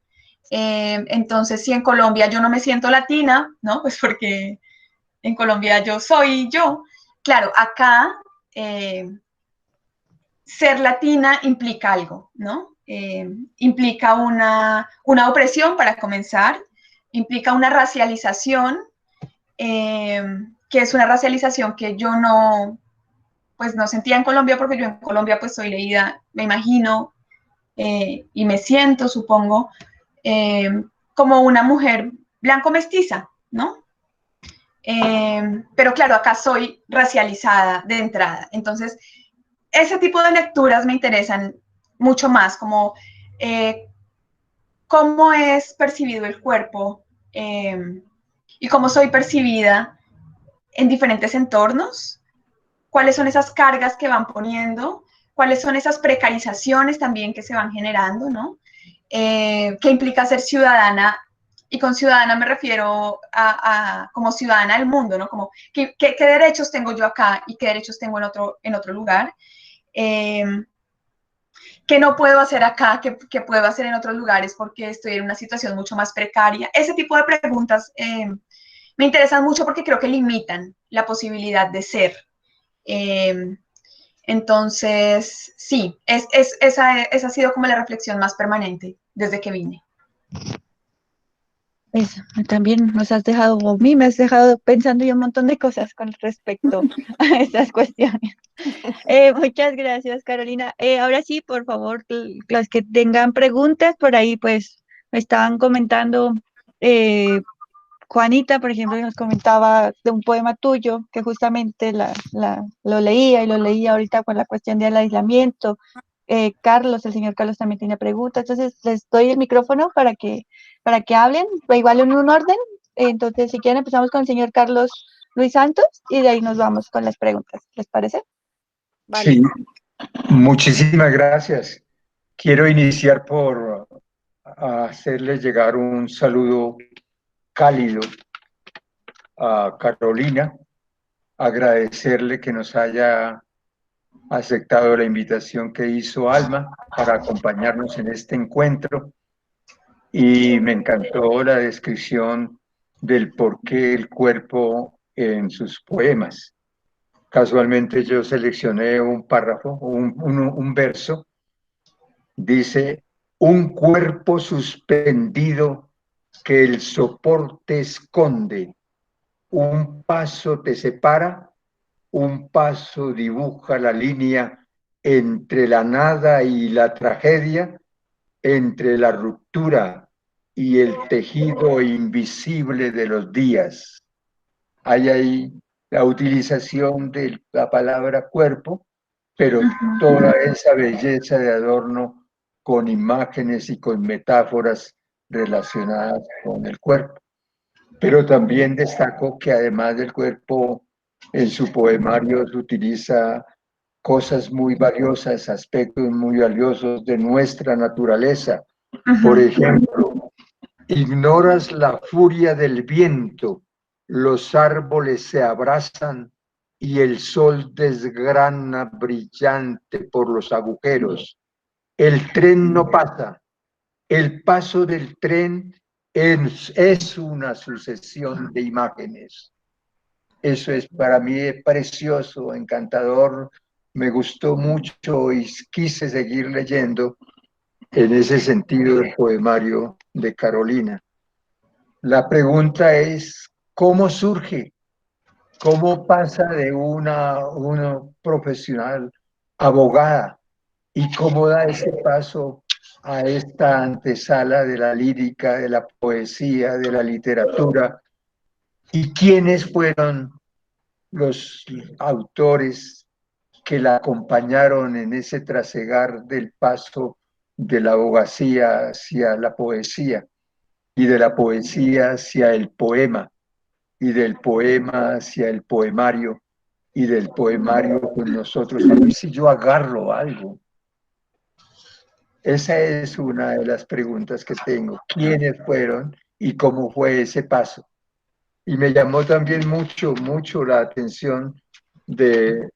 Entonces, si en Colombia yo no me siento latina, ¿no? Pues porque en Colombia yo soy yo. Claro, acá ser latina implica algo, ¿no? Implica una opresión para comenzar, implica una racialización, que es una racialización que yo pues no sentía en Colombia, porque yo en Colombia pues soy leída, me imagino, y me siento, supongo, como una mujer blanco mestiza, ¿no? Pero claro, acá soy racializada de entrada. Entonces, ese tipo de lecturas me interesan mucho más, como cómo es percibido el cuerpo y cómo soy percibida en diferentes entornos, cuáles son esas cargas que van poniendo, cuáles son esas precarizaciones también que se van generando, ¿no? ¿Qué implica ser ciudadana? Y con ciudadana me refiero a como ciudadana del mundo, ¿no? Como qué derechos tengo yo acá y qué derechos tengo en otro lugar. ¿Qué no puedo hacer acá, que puedo hacer en otros lugares porque estoy en una situación mucho más precaria? Ese tipo de preguntas me interesan mucho porque creo que limitan la posibilidad de ser. Entonces, sí, esa ha sido como la reflexión más permanente desde que vine. Eso, también nos has dejado, o a mí me has dejado pensando ya un montón de cosas con respecto a estas cuestiones. Muchas gracias, Carolina. Ahora sí, por favor, los que tengan preguntas por ahí, pues me estaban comentando, Juanita, por ejemplo, nos comentaba de un poema tuyo que justamente lo leía y lo leía ahorita con la cuestión del aislamiento. Carlos, el señor Carlos también tiene preguntas, entonces les doy el micrófono para que hablen, igual en un orden. Entonces, si quieren, empezamos con el señor Carlos Luis Santos y de ahí nos vamos con las preguntas. ¿Les parece? Vale. Sí, muchísimas gracias. Quiero iniciar por hacerle llegar un saludo cálido a Carolina, agradecerle que nos haya aceptado la invitación que hizo Alma para acompañarnos en este encuentro, y me encantó la descripción del por qué el cuerpo en sus poemas. Casualmente yo seleccioné un párrafo, un verso. Dice: un cuerpo suspendido que el soporte esconde, un paso te separa, un paso dibuja la línea entre la nada y la tragedia, entre la ruptura y el tejido invisible de los días. Hay ahí la utilización de la palabra cuerpo, pero toda esa belleza de adorno con imágenes y con metáforas relacionadas con el cuerpo. Pero también destaco que además del cuerpo, en su poemario se utiliza cosas muy valiosas, aspectos muy valiosos de nuestra naturaleza. Por Ujú. ejemplo, ignoras la furia del viento, los árboles se abrazan y el sol desgrana brillante por los agujeros. El tren no pasa. El paso del tren es una sucesión de imágenes. Eso es para mí precioso, encantador. Me gustó mucho y quise seguir leyendo en ese sentido el poemario de Carolina. La pregunta es, ¿cómo surge? ¿Cómo pasa de una profesional abogada y cómo da ese paso a esta antesala de la lírica, de la poesía, de la literatura? ¿Y quiénes fueron los autores que la acompañaron en ese trasegar del paso de la abogacía hacia la poesía y de la poesía hacia el poema y del poema hacia el poemario y del poemario con nosotros? A ver si yo agarro algo. Esa es una de las preguntas que tengo. ¿Quiénes fueron y cómo fue ese paso? Y me llamó también mucho la atención en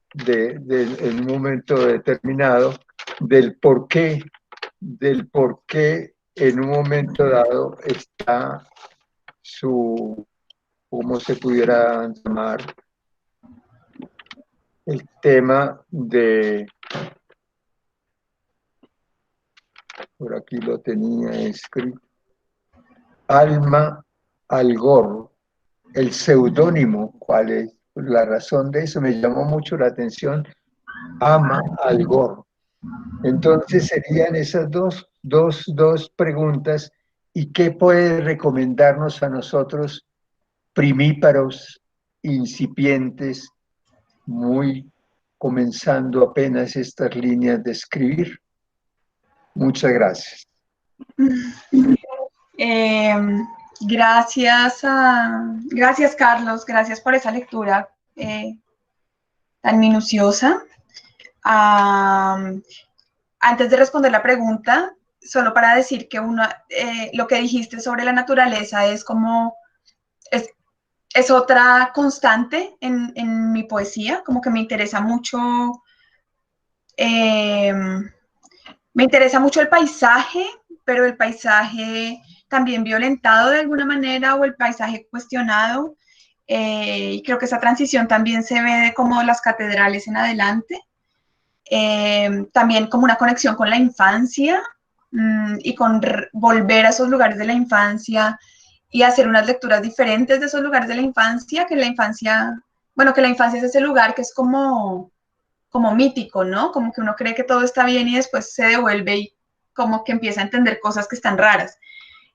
un momento determinado del por qué en un momento dado está su, ¿cómo se pudiera llamar? El tema de, por aquí lo tenía escrito, Alma Algor, el seudónimo, ¿cuál es la razón de eso? Me llamó mucho la atención, Ama Algor. Entonces serían esas dos preguntas. ¿Y qué puede recomendarnos a nosotros, primíparos, incipientes, muy comenzando apenas estas líneas de escribir? Muchas gracias. Eh, gracias, Carlos, gracias por esa lectura tan minuciosa. Antes de responder la pregunta, solo para decir que lo que dijiste sobre la naturaleza es como, es otra constante en mi poesía, como que me interesa mucho el paisaje, pero el paisaje también violentado de alguna manera o el paisaje cuestionado. Y creo que esa transición también se ve de como las catedrales en adelante. También como una conexión con la infancia y con volver a esos lugares de la infancia y hacer unas lecturas diferentes de esos lugares de la infancia, que la infancia es ese lugar que es como mítico, ¿no? Como que uno cree que todo está bien y después se devuelve y como que empieza a entender cosas que están raras.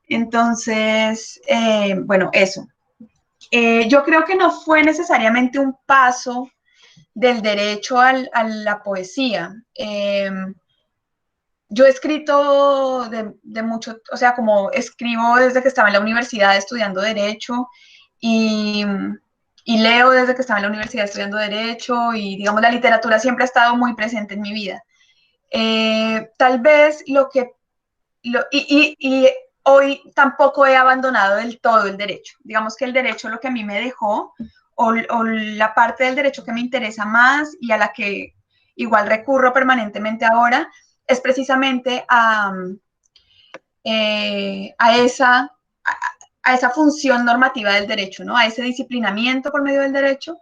Entonces, bueno, eso. Yo creo que no fue necesariamente un paso del derecho a la poesía. Yo he escrito de mucho, o sea, como escribo desde que estaba en la universidad estudiando derecho y leo desde que estaba en la universidad estudiando derecho y, digamos, la literatura siempre ha estado muy presente en mi vida. Tal vez y hoy tampoco he abandonado del todo el derecho. Digamos que el derecho lo que a mí me dejó o la parte del derecho que me interesa más y a la que igual recurro permanentemente ahora es precisamente a esa función normativa del derecho, ¿no? A ese disciplinamiento por medio del derecho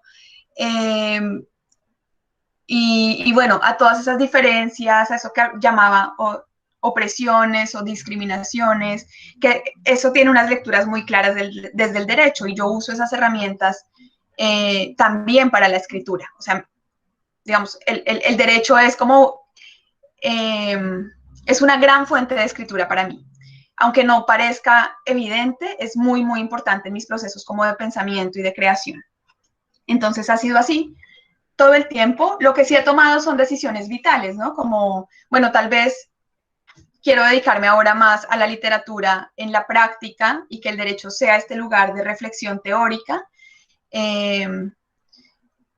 y bueno, a todas esas diferencias, a eso que llamaba opresiones o discriminaciones, que eso tiene unas lecturas muy claras desde el derecho y yo uso esas herramientas también para la escritura. O sea, digamos, el derecho es como, es una gran fuente de escritura para mí. Aunque no parezca evidente, es muy, muy importante en mis procesos como de pensamiento y de creación. Entonces ha sido así todo el tiempo. Lo que sí he tomado son decisiones vitales, ¿no? Como, bueno, tal vez quiero dedicarme ahora más a la literatura en la práctica y que el derecho sea este lugar de reflexión teórica.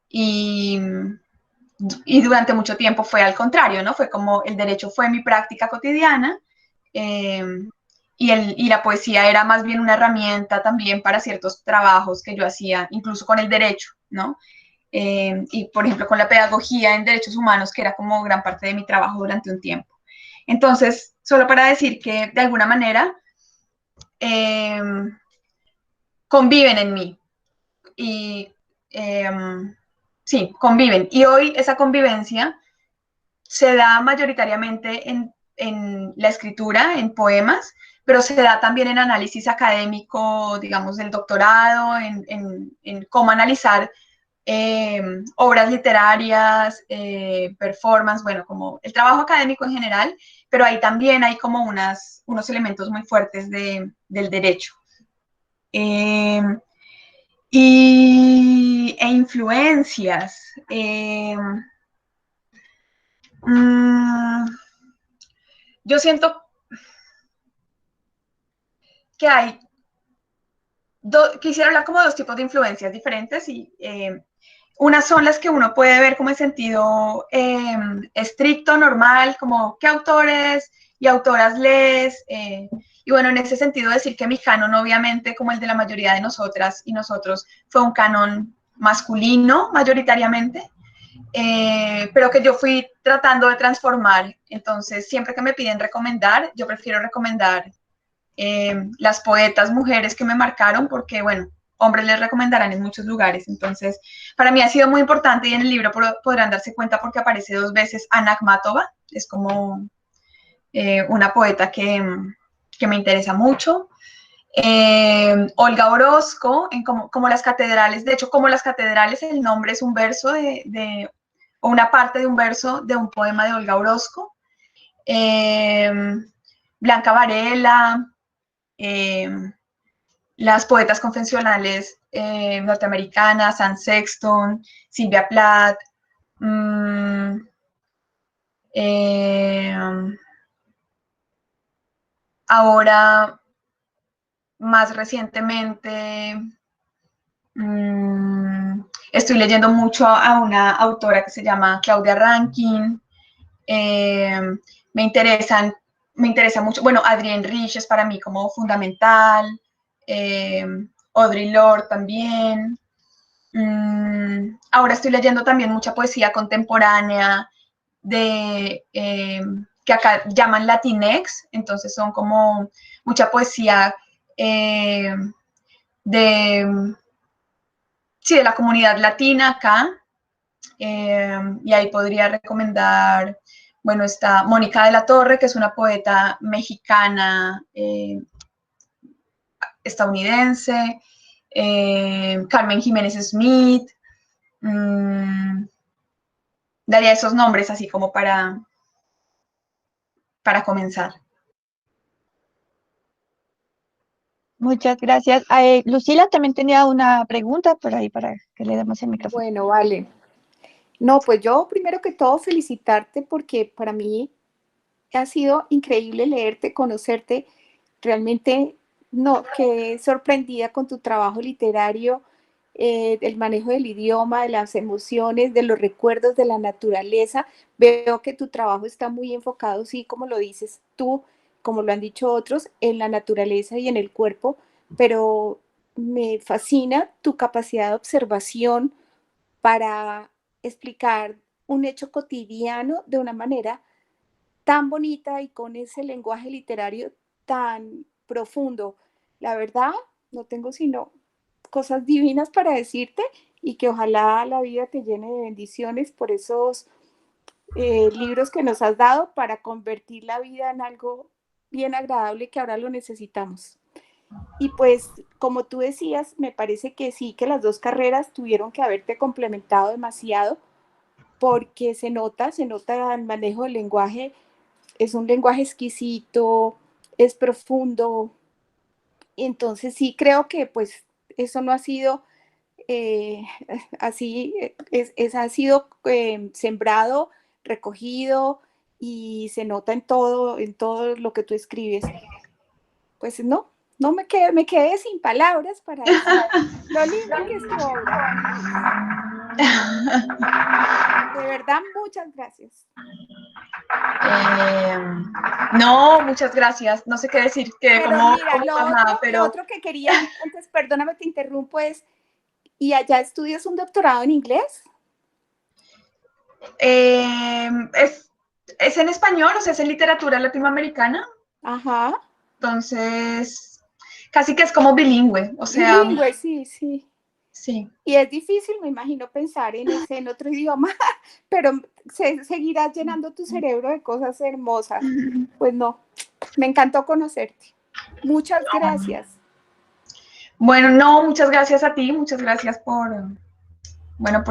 Y y durante mucho tiempo fue al contrario, ¿no? Fue como el derecho fue mi práctica cotidiana, y la poesía era más bien una herramienta también para ciertos trabajos que yo hacía, incluso con el derecho, ¿no? Y por ejemplo con la pedagogía en derechos humanos, que era como gran parte de mi trabajo durante un tiempo. Entonces, solo para decir que de alguna manera conviven en mí. Y sí, conviven. Y hoy esa convivencia se da mayoritariamente en la escritura, en poemas, pero se da también en análisis académico, digamos, del doctorado, en cómo analizar obras literarias, performance, bueno, como el trabajo académico en general, pero ahí también hay como unos elementos muy fuertes del derecho. E influencias. Yo siento que hay, quisiera hablar como de dos tipos de influencias diferentes y unas son las que uno puede ver como en sentido estricto, normal, como qué autores y autoras lees, y bueno, en ese sentido decir que mi canon, obviamente, como el de la mayoría de nosotras y nosotros, fue un canon masculino mayoritariamente, pero que yo fui tratando de transformar. Entonces, siempre que me piden recomendar, yo prefiero recomendar las poetas mujeres que me marcaron, porque, bueno, hombres les recomendarán en muchos lugares. Entonces, para mí ha sido muy importante, y en el libro podrán darse cuenta porque aparece 2 veces Ana Akhmatova, es como una poeta que me interesa mucho. Olga Orozco, como las catedrales, de hecho, como las catedrales, el nombre es un verso o una parte de un verso de un poema de Olga Orozco. Blanca Varela, las poetas confesionales norteamericanas, Anne Sexton, Sylvia Plath, ahora, más recientemente, estoy leyendo mucho a una autora que se llama Claudia Rankine. Me interesa mucho, bueno, Adrienne Rich es para mí como fundamental, Audre Lorde también. Ahora estoy leyendo también mucha poesía contemporánea que acá llaman Latinx, entonces son como mucha poesía de la comunidad latina acá, y ahí podría recomendar, bueno, está Mónica de la Torre, que es una poeta mexicana estadounidense, Carmen Jiménez Smith, daría esos nombres así como para comenzar. Muchas gracias. Lucila también tenía una pregunta por ahí para que le demos el micrófono. Bueno, vale. No, pues yo primero que todo felicitarte porque para mí ha sido increíble leerte, conocerte. Realmente no, quedé sorprendida con tu trabajo literario, el manejo del idioma, de las emociones, de los recuerdos, de la naturaleza. Veo que tu trabajo está muy enfocado, sí, como lo dices tú, como lo han dicho otros, en la naturaleza y en el cuerpo, pero me fascina tu capacidad de observación para explicar un hecho cotidiano de una manera tan bonita y con ese lenguaje literario tan profundo. La verdad, no tengo sino cosas divinas para decirte y que ojalá la vida te llene de bendiciones por esos libros que nos has dado para convertir la vida en algo bien agradable que ahora lo necesitamos. Y pues, como tú decías, me parece que sí, que las dos carreras tuvieron que haberte complementado demasiado porque se nota el manejo del lenguaje, es un lenguaje exquisito, es profundo. Entonces sí creo que pues eso no ha sido así, ha sido sembrado, recogido y se nota en todo lo que tú escribes. Pues no me quedé sin palabras para decir lo lindo que es tu obra. De verdad, muchas gracias. No, muchas gracias. No sé qué decir, quedé Pero como, mira, como pasmada, lo pero otro que quería, antes, perdóname, te interrumpo, ¿y allá estudias un doctorado en inglés? es en español, o sea, es en literatura latinoamericana. Ajá. Entonces, casi que es como bilingüe, o sea, Bilingüe, sí, sí. sí. Y es difícil, me imagino, pensar en otro idioma, pero seguirás llenando tu cerebro de cosas hermosas. Pues no, me encantó conocerte. Muchas gracias. Bueno, no, muchas gracias a ti, muchas gracias por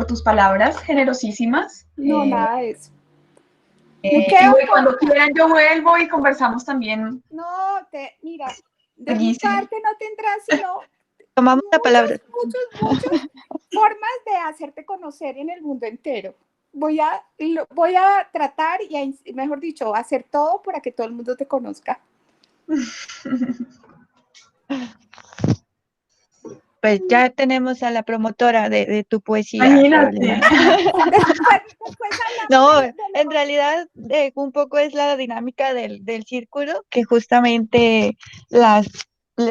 tus palabras generosísimas. No, nada de eso. Me Y quedo bueno, cuando corta. quieran yo vuelvo y conversamos también. No, mira, de mi parte no tendrás sino Tomamos la palabra. muchas formas de hacerte conocer en el mundo entero. Voy a tratar y, mejor dicho, hacer todo para que todo el mundo te conozca. Pues ya tenemos a la promotora de tu poesía, Imagínate. Carolina. Después No, hablamos en realidad un poco es la dinámica del círculo, que justamente las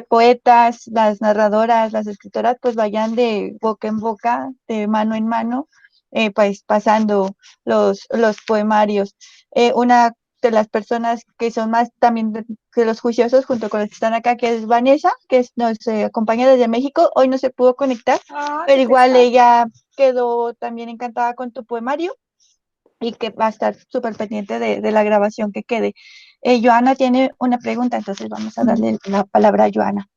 poetas, las narradoras, las escritoras, pues vayan de boca en boca, de mano en mano, pues pasando los poemarios. Una de las personas que son más también de los juiciosos, junto con los que están acá, que es Vanessa, nos acompaña desde México, hoy no se pudo conectar, pero igual ella quedó también encantada con tu poemario y que va a estar súper pendiente de la grabación que quede. Joana tiene una pregunta, entonces vamos a darle la palabra a Joana.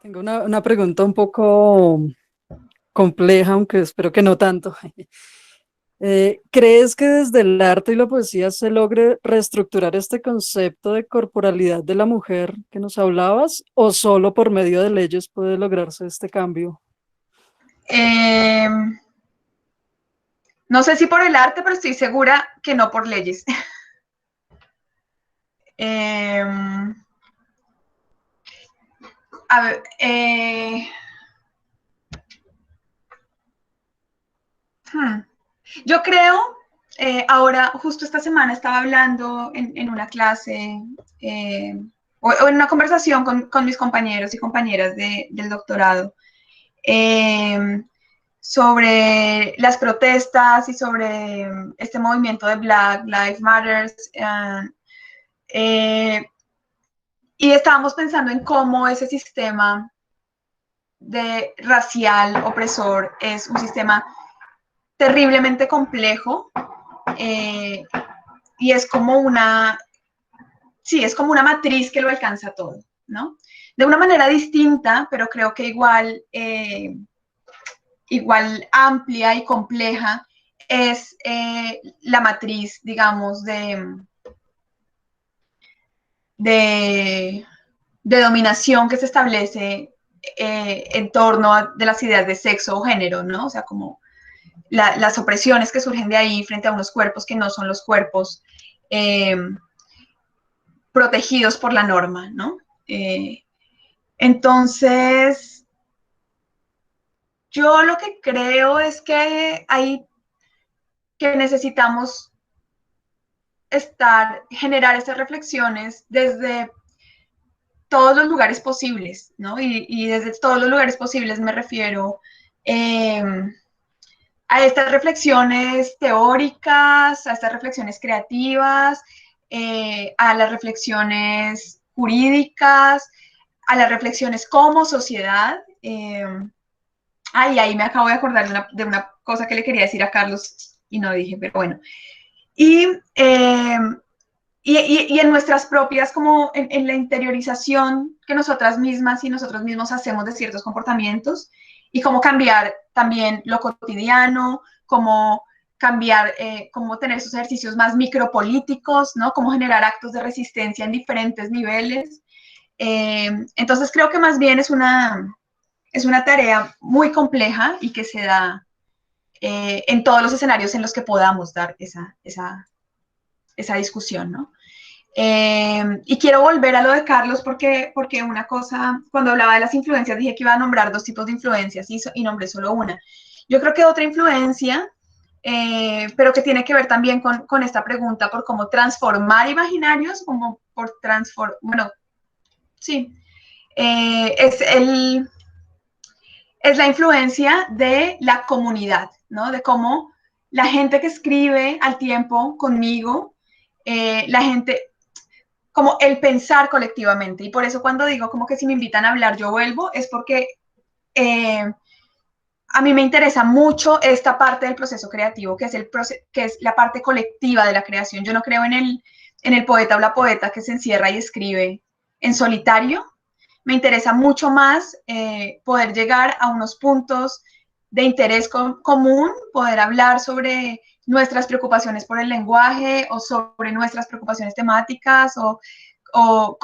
Tengo una pregunta un poco compleja, aunque espero que no tanto. ¿Crees que desde el arte y la poesía se logre reestructurar este concepto de corporalidad de la mujer que nos hablabas, o solo por medio de leyes puede lograrse este cambio? No sé si por el arte, pero estoy segura que no por leyes. A ver, yo creo, ahora, justo esta semana estaba hablando en una clase o en una conversación con mis compañeros y compañeras del doctorado sobre las protestas y sobre este movimiento de Black Lives Matter. Y estábamos pensando en cómo ese sistema de racial opresor es un sistema terriblemente complejo y es como es como una matriz que lo alcanza todo, ¿no? De una manera distinta, pero creo que igual amplia y compleja, es la matriz, digamos, de dominación que se establece en torno de las ideas de sexo o género, ¿no? O sea, como las opresiones que surgen de ahí frente a unos cuerpos que no son los cuerpos protegidos por la norma, ¿no? Entonces, yo lo que creo es que necesitamos generar esas reflexiones desde todos los lugares posibles, ¿no? Y desde todos los lugares posibles me refiero a estas reflexiones teóricas, a estas reflexiones creativas, a las reflexiones jurídicas, a las reflexiones como sociedad. Ahí me acabo de acordar de una cosa que le quería decir a Carlos y no dije, pero bueno. Y en nuestras propias, como en la interiorización que nosotras mismas y nosotros mismos hacemos de ciertos comportamientos y cómo cambiar también lo cotidiano, cómo cambiar, cómo tener esos ejercicios más micropolíticos, ¿no? Cómo generar actos de resistencia en diferentes niveles. Entonces creo que más bien es una tarea muy compleja y que se da en todos los escenarios en los que podamos dar esa discusión, ¿no? Y quiero volver a lo de Carlos porque una cosa, cuando hablaba de las influencias, dije que iba a nombrar dos tipos de influencias y nombré solo una. Yo creo que otra influencia pero que tiene que ver también con esta pregunta por cómo transformar imaginarios, como por transformar, bueno, sí, es es la influencia de la comunidad, ¿no? De cómo la gente que escribe al tiempo conmigo, la gente, como el pensar colectivamente. Y por eso cuando digo como que si me invitan a hablar yo vuelvo, es porque a mí me interesa mucho esta parte del proceso creativo, que es la parte colectiva de la creación. Yo no creo en el poeta o la poeta que se encierra y escribe en solitario. Me interesa mucho más poder llegar a unos puntos de interés común, poder hablar sobre nuestras preocupaciones por el lenguaje o sobre nuestras preocupaciones temáticas o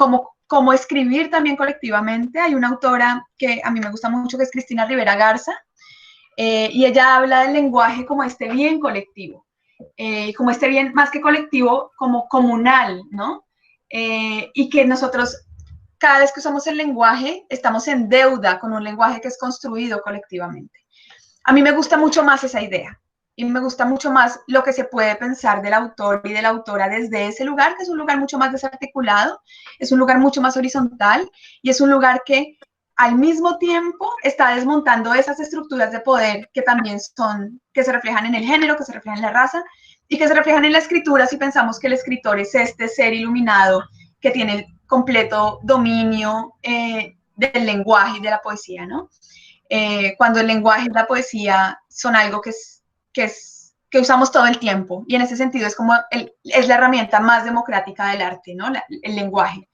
cómo escribir también colectivamente. Hay una autora que a mí me gusta mucho, que es Cristina Rivera Garza, y ella habla del lenguaje como este bien colectivo, como este bien más que colectivo, como comunal, ¿no? Y que nosotros, cada vez que usamos el lenguaje, estamos en deuda con un lenguaje que es construido colectivamente. A mí me gusta mucho más esa idea y me gusta mucho más lo que se puede pensar del autor y de la autora desde ese lugar, que es un lugar mucho más desarticulado, es un lugar mucho más horizontal y es un lugar que al mismo tiempo está desmontando esas estructuras de poder que también son, que se reflejan en el género, que se reflejan en la raza y que se reflejan en la escritura si pensamos que el escritor es este ser iluminado que tiene completo dominio del lenguaje y de la poesía, ¿no? Cuando el lenguaje y la poesía son algo que usamos todo el tiempo. Y en ese sentido es como es la herramienta más democrática del arte, ¿no? El lenguaje.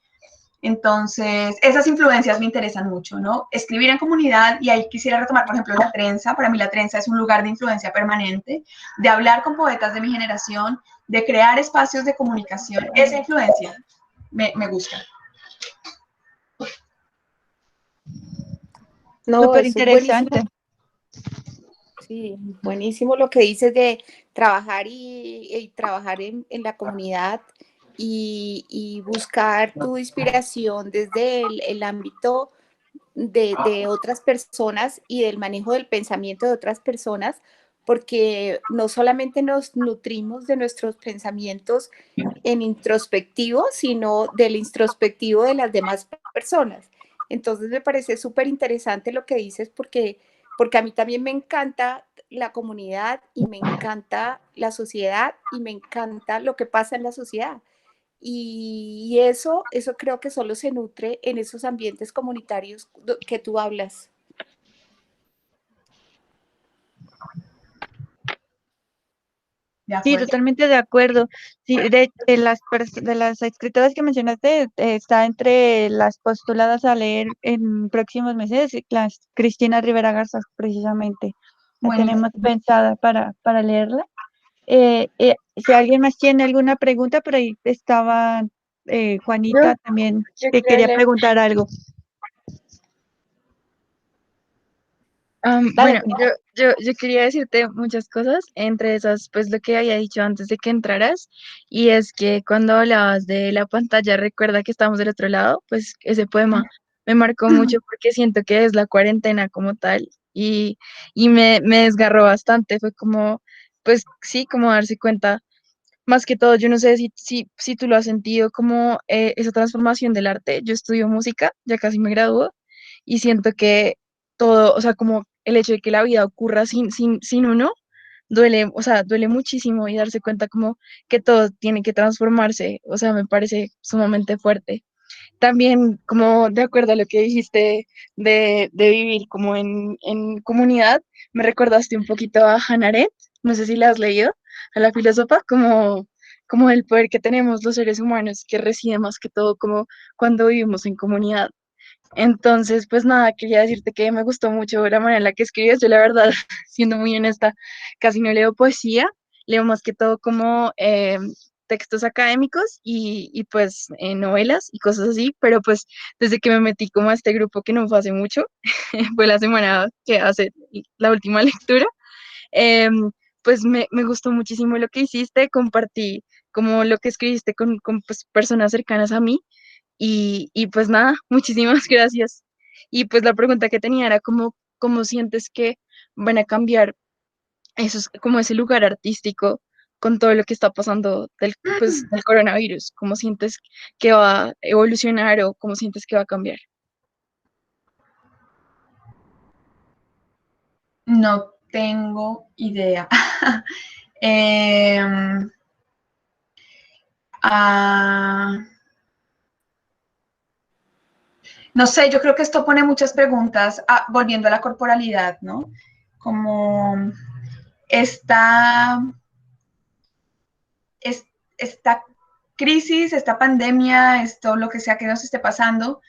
Entonces, esas influencias me interesan mucho, ¿no? Escribir en comunidad, y ahí quisiera retomar, por ejemplo, la trenza. Para mí la trenza es un lugar de influencia permanente, de hablar con poetas de mi generación, de crear espacios de comunicación. Esa influencia me gusta. No, Súper eso es buenísimo. interesante. Sí, buenísimo lo que dices de trabajar y trabajar en la comunidad y buscar tu inspiración desde el ámbito de otras personas y del manejo del pensamiento de otras personas, porque no solamente nos nutrimos de nuestros pensamientos en introspectivo, sino del introspectivo de las demás personas. Entonces me parece súper interesante lo que dices porque a mí también me encanta la comunidad y me encanta la sociedad y me encanta lo que pasa en la sociedad. Y eso creo que solo se nutre en esos ambientes comunitarios que tú hablas. Sí, totalmente de acuerdo. Sí, de las escritoras que mencionaste, está entre las postuladas a leer en próximos meses, las Cristina Rivera Garza, precisamente. La tenemos pensada para leerla. Si alguien más tiene alguna pregunta, por ahí estaba Juanita también, que quería preguntar algo. Bueno, Dale. yo quería decirte muchas cosas, entre esas, pues lo que había dicho antes de que entraras, y es que cuando hablabas de la pantalla, recuerda que estamos del otro lado, pues ese poema me marcó mucho porque siento que es la cuarentena como tal, y me desgarró bastante, fue como, pues sí, como darse cuenta, más que todo, yo no sé si tú lo has sentido como esa transformación del arte, yo estudio música, ya casi me gradúo, y siento que todo, o sea, como el hecho de que la vida ocurra sin uno, duele, o sea, duele muchísimo y darse cuenta como que todo tiene que transformarse, o sea, me parece sumamente fuerte. También, como de acuerdo a lo que dijiste de vivir como en comunidad, me recordaste un poquito a Hannah Arendt, no sé si la has leído, a la filósofa, como el poder que tenemos los seres humanos, que reside más que todo como cuando vivimos en comunidad. Entonces, pues nada, quería decirte que me gustó mucho la manera en la que escribes. Yo la verdad, siendo muy honesta, casi no leo poesía, leo más que todo como textos académicos y pues novelas y cosas así, pero pues desde que me metí como a este grupo que no fue hace mucho, fue la semana que hace la última lectura, em, pues me gustó muchísimo lo que hiciste, compartí como lo que escribiste con pues, personas cercanas a mí y pues nada, muchísimas gracias. Y pues la pregunta que tenía era cómo sientes que van a cambiar eso es como ese lugar artístico con todo lo que está pasando pues, del coronavirus? ¿Cómo sientes que va a evolucionar o cómo sientes que va a cambiar? No tengo idea. Em, ah, no sé, yo creo que esto pone muchas preguntas, volviendo a la corporalidad, ¿no? Como esta, es- esta crisis, esta pandemia, esto, lo que sea que nos esté pasando,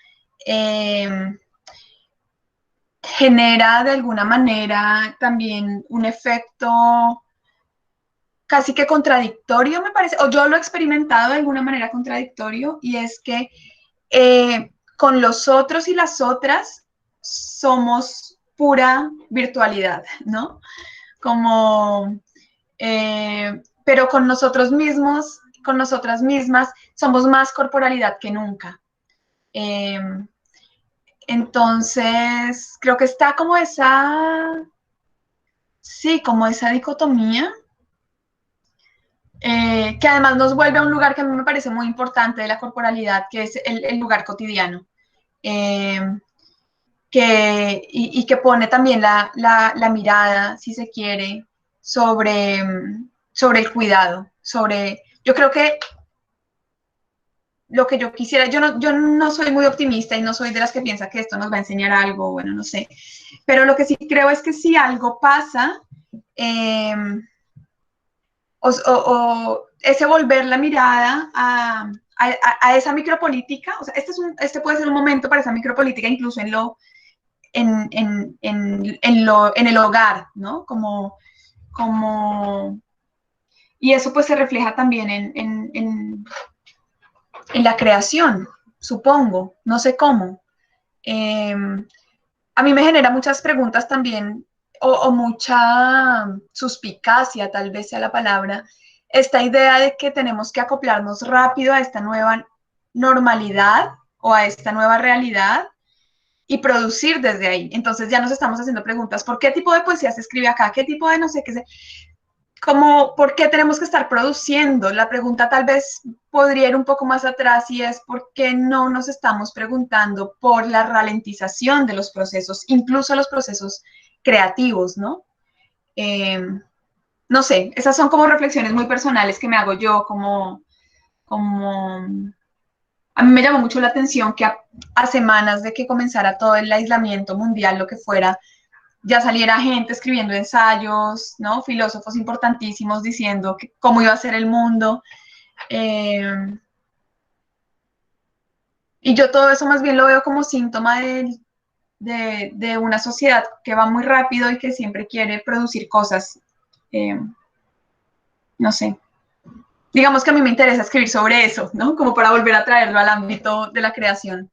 em, genera de alguna manera también un efecto casi que contradictorio, me parece, o yo lo he experimentado de alguna manera contradictorio, y es que con los otros y las otras somos pura virtualidad, ¿no? Como, pero con nosotros mismos, con nosotras mismas, somos más corporalidad que nunca. Eh, entonces, creo que está como esa, sí, como esa dicotomía, que además nos vuelve a un lugar que a mí me parece muy importante de la corporalidad, que es el lugar cotidiano. Eh, y que pone también la mirada, si se quiere, sobre, sobre el cuidado, sobre, yo creo que lo que yo quisiera, yo no soy muy optimista y no soy de las que piensa que esto nos va a enseñar algo, bueno, no sé, pero lo que sí creo es que si algo pasa, eh, o ese volver la mirada a esa micropolítica, o sea, este puede ser un momento para esa micropolítica, incluso en el hogar, ¿no? Y eso pues se refleja también en la creación, supongo, no sé cómo. Eh, a mí me genera muchas preguntas también, o mucha suspicacia, tal vez sea la palabra, esta idea de que tenemos que acoplarnos rápido a esta nueva normalidad o a esta nueva realidad y producir desde ahí. Entonces ya nos estamos haciendo preguntas, ¿por qué tipo de poesía se escribe acá? ¿Qué tipo de no sé qué se... Como, ¿por qué tenemos que estar produciendo? La pregunta tal vez podría ir un poco más atrás, y es ¿por qué no nos estamos preguntando por la ralentización de los procesos, incluso los procesos creativos, ¿no? Eh, no sé, esas son como reflexiones muy personales que me hago yo, como a mí me llamó mucho la atención que a semanas de que comenzara todo el aislamiento mundial, lo que fuera, ya saliera gente escribiendo ensayos, ¿no? Filósofos importantísimos diciendo cómo iba a ser el mundo. Eh, y yo todo eso más bien lo veo como síntoma de una sociedad que va muy rápido y que siempre quiere producir cosas. Eh, no sé. Digamos que a mí me interesa escribir sobre eso, ¿no? Como para volver a traerlo al ámbito de la creación.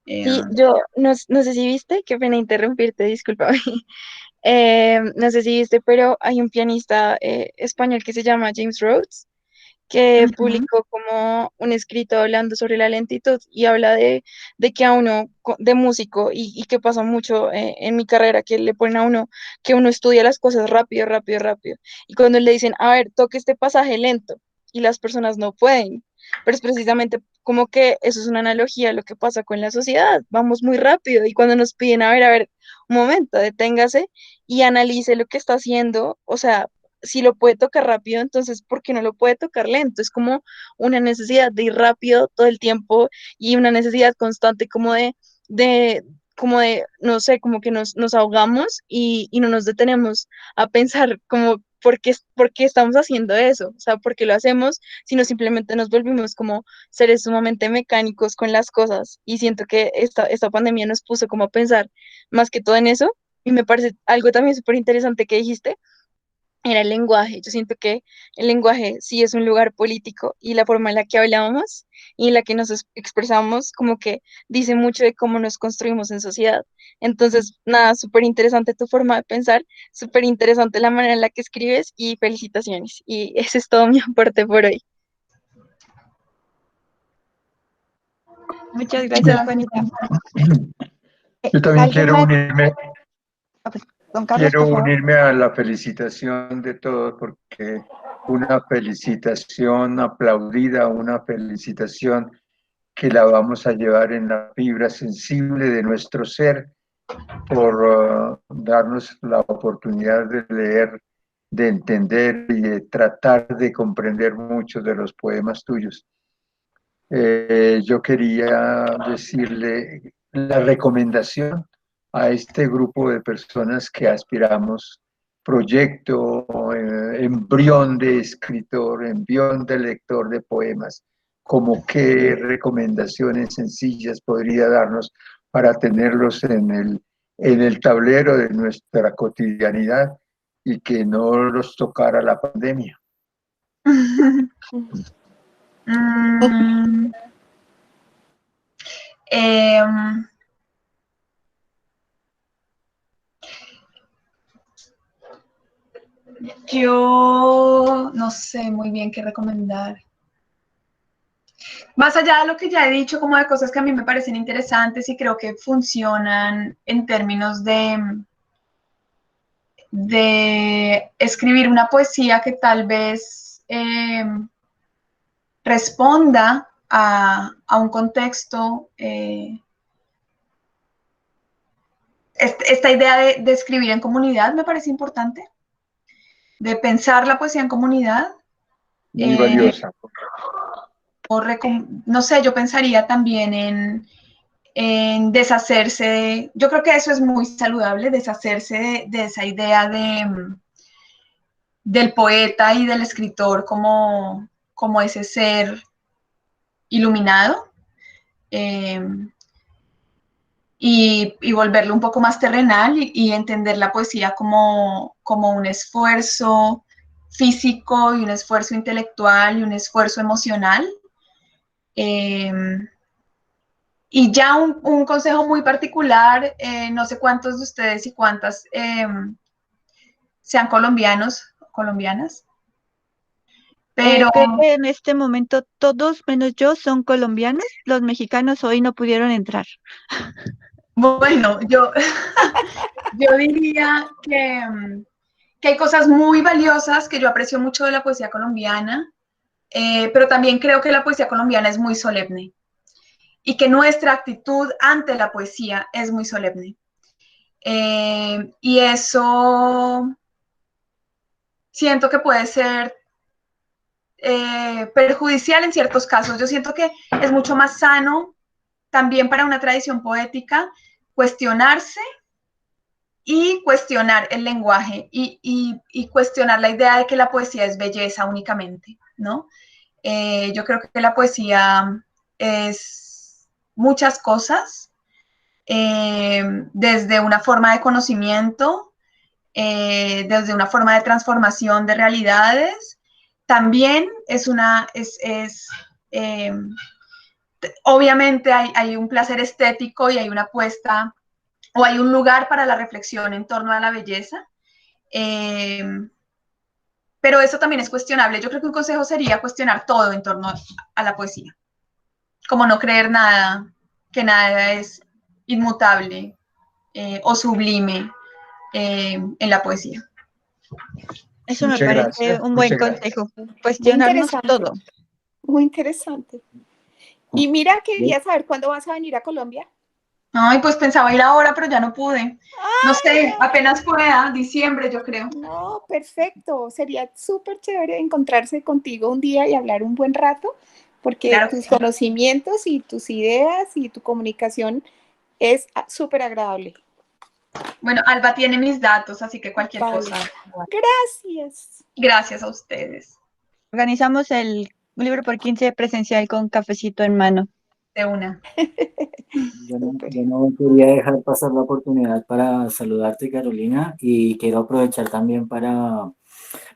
Eh, Sí, yo no sé si viste, qué pena interrumpirte, discúlpame. No sé si viste, pero hay un pianista español que se llama James Rhodes, que uh-huh. publicó como un escrito hablando sobre la lentitud y habla de que a uno, de músico, y que pasa mucho en mi carrera, que le ponen a uno que uno estudia las cosas rápido, rápido, rápido. Y cuando le dicen, a ver, toque este pasaje lento, y las personas no pueden, pero es precisamente como que eso es una analogía a lo que pasa con la sociedad, vamos muy rápido, y cuando nos piden, a ver, un momento, deténgase y analice lo que está haciendo, o sea, si lo puede tocar rápido, entonces, ¿por qué no lo puede tocar lento? Es como una necesidad de ir rápido todo el tiempo y una necesidad constante de, no sé, como que nos ahogamos y no nos detenemos a pensar como, por qué estamos haciendo eso? O sea, ¿por qué lo hacemos? Sino simplemente nos volvimos como seres sumamente mecánicos con las cosas, y siento que esta pandemia nos puso como a pensar más que todo en eso, y me parece algo también súper interesante que dijiste era el lenguaje. Yo siento que el lenguaje sí es un lugar político, y la forma en la que hablamos y en la que nos expresamos como que dice mucho de cómo nos construimos en sociedad. Entonces, nada, súper interesante tu forma de pensar, súper interesante la manera en la que escribes, y felicitaciones. Y ese es todo mi aporte por hoy. Muchas gracias, Juanita. Yo también ¿Alguien quiero más? unirme, Don Carlos, Quiero por favor. unirme a la felicitación de todos porque una felicitación aplaudida, una felicitación que la vamos a llevar en la fibra sensible de nuestro ser por darnos la oportunidad de leer, de entender y de tratar de comprender muchos de los poemas tuyos. Yo quería decirle la recomendación a este grupo de personas que aspiramos proyecto, embrión de escritor, embrión de lector de poemas, como qué recomendaciones sencillas podría darnos para tenerlos en el tablero de nuestra cotidianidad y que no los tocara la pandemia. Mm, em, yo no sé muy bien qué recomendar. Más allá de lo que ya he dicho, como de cosas que a mí me parecen interesantes y creo que funcionan en términos de escribir una poesía que tal vez responda a un contexto, esta idea de escribir en comunidad me parece importante, de pensar la poesía en comunidad. Muy valiosa. No sé, yo pensaría también en deshacerse, yo creo que eso es muy saludable, deshacerse de esa idea del poeta y del escritor como ese ser iluminado, eh, y volverlo un poco más terrenal y entender la poesía como un esfuerzo físico y un esfuerzo intelectual y un esfuerzo emocional. Eh, y ya un consejo muy particular, no sé cuántos de ustedes y cuántas sean colombianos, colombianas, pero Creo que en este momento todos menos yo son colombianos. Los mexicanos hoy no pudieron entrar. bueno, yo diría que hay cosas muy valiosas que yo aprecio mucho de la poesía colombiana, pero también creo que la poesía colombiana es muy solemne y que nuestra actitud ante la poesía es muy solemne. Y eso siento que puede ser perjudicial en ciertos casos. Yo siento que es mucho más sano también para una tradición poética cuestionarse y cuestionar el lenguaje y cuestionar la idea de que la poesía es belleza únicamente, ¿no? Yo creo que la poesía es muchas cosas, desde una forma de conocimiento, desde una forma de transformación de realidades, también eh, obviamente hay un placer estético y hay una apuesta o hay un lugar para la reflexión en torno a la belleza, eh, pero eso también es cuestionable. Yo creo que un consejo sería cuestionar todo en torno a la poesía, como no creer nada, que nada es inmutable o sublime en la poesía. Eso me Muchas parece gracias. un buen Muchas gracias. consejo. Muy Cuestionarnos interesante, todo. muy interesante. Y mira, quería saber cuándo vas a venir a Colombia. Ay, pues pensaba ir ahora, pero ya no pude. No sé, Ay, apenas pueda, diciembre, yo creo. no, perfecto. Sería súper chévere encontrarse contigo un día y hablar un buen rato, porque Claro que tus sí. conocimientos y tus ideas y tu comunicación es súper agradable. Bueno, Alba tiene mis datos, así que cualquier Vale. cosa. Gracias. Gracias a ustedes. Organizamos el libro por 15 presencial con cafecito en mano. De una. Súper. Yo no quería dejar pasar la oportunidad para saludarte, Carolina, y quiero aprovechar también para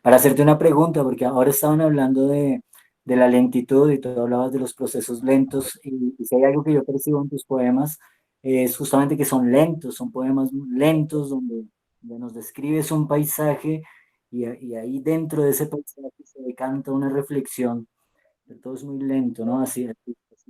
hacerte una pregunta, porque ahora estaban hablando de la lentitud y tú hablabas de los procesos lentos, y si hay algo que yo percibo en tus poemas, es justamente que son lentos, son poemas lentos donde nos describes un paisaje y ahí dentro de ese paisaje se decanta una reflexión, todo es muy lento, ¿no? Así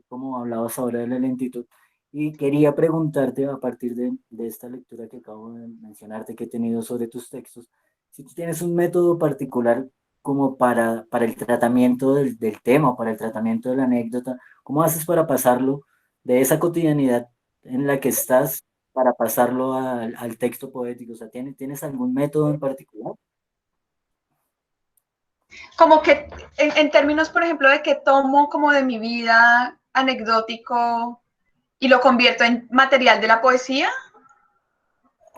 como hablabas ahora de la lentitud. Y quería preguntarte, a partir de esta lectura que acabo de mencionarte, que he tenido sobre tus textos, si tú tienes un método particular como para el tratamiento del tema, o para el tratamiento de la anécdota, ¿cómo haces para pasarlo de esa cotidianidad en la que estás para pasarlo al texto poético? O sea, ¿tienes algún método en particular? Como que en términos, por ejemplo, de que tomo como de mi vida anecdótico y lo convierto en material de la poesía,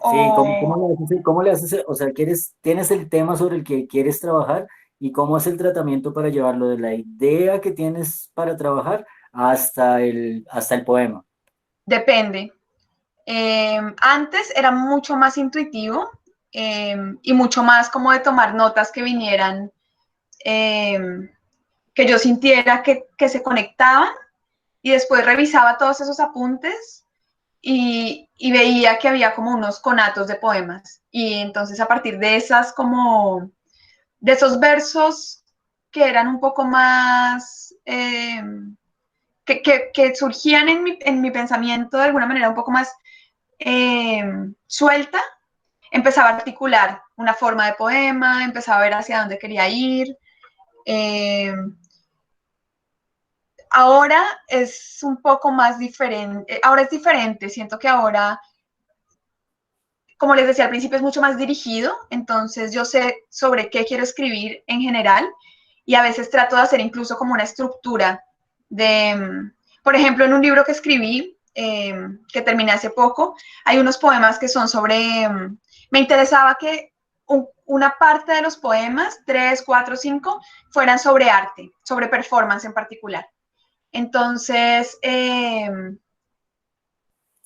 Sí, o cómo le haces? O sea, tienes el tema sobre el que quieres trabajar y cómo es el tratamiento para llevarlo de la idea que tienes para trabajar hasta el poema. depende. Antes era mucho más intuitivo y mucho más como de tomar notas que vinieran, eh, que yo sintiera que se conectaban y después revisaba todos esos apuntes y veía que había como unos conatos de poemas. Y entonces a partir de esas como, de esos versos que eran un poco más, que surgían en mi pensamiento de alguna manera un poco más suelta, empezaba a articular una forma de poema, empezaba a ver hacia dónde quería ir. Eh, Ahora es un poco más diferente, ahora es diferente, siento que ahora, como les decía al principio, es mucho más dirigido, entonces yo sé sobre qué quiero escribir en general y a veces trato de hacer incluso como una estructura de, por ejemplo, en un libro que escribí, que terminé hace poco, hay unos poemas que son sobre, me interesaba que una parte de los poemas, 3, 4, 5, fueran sobre arte, sobre performance en particular. Entonces,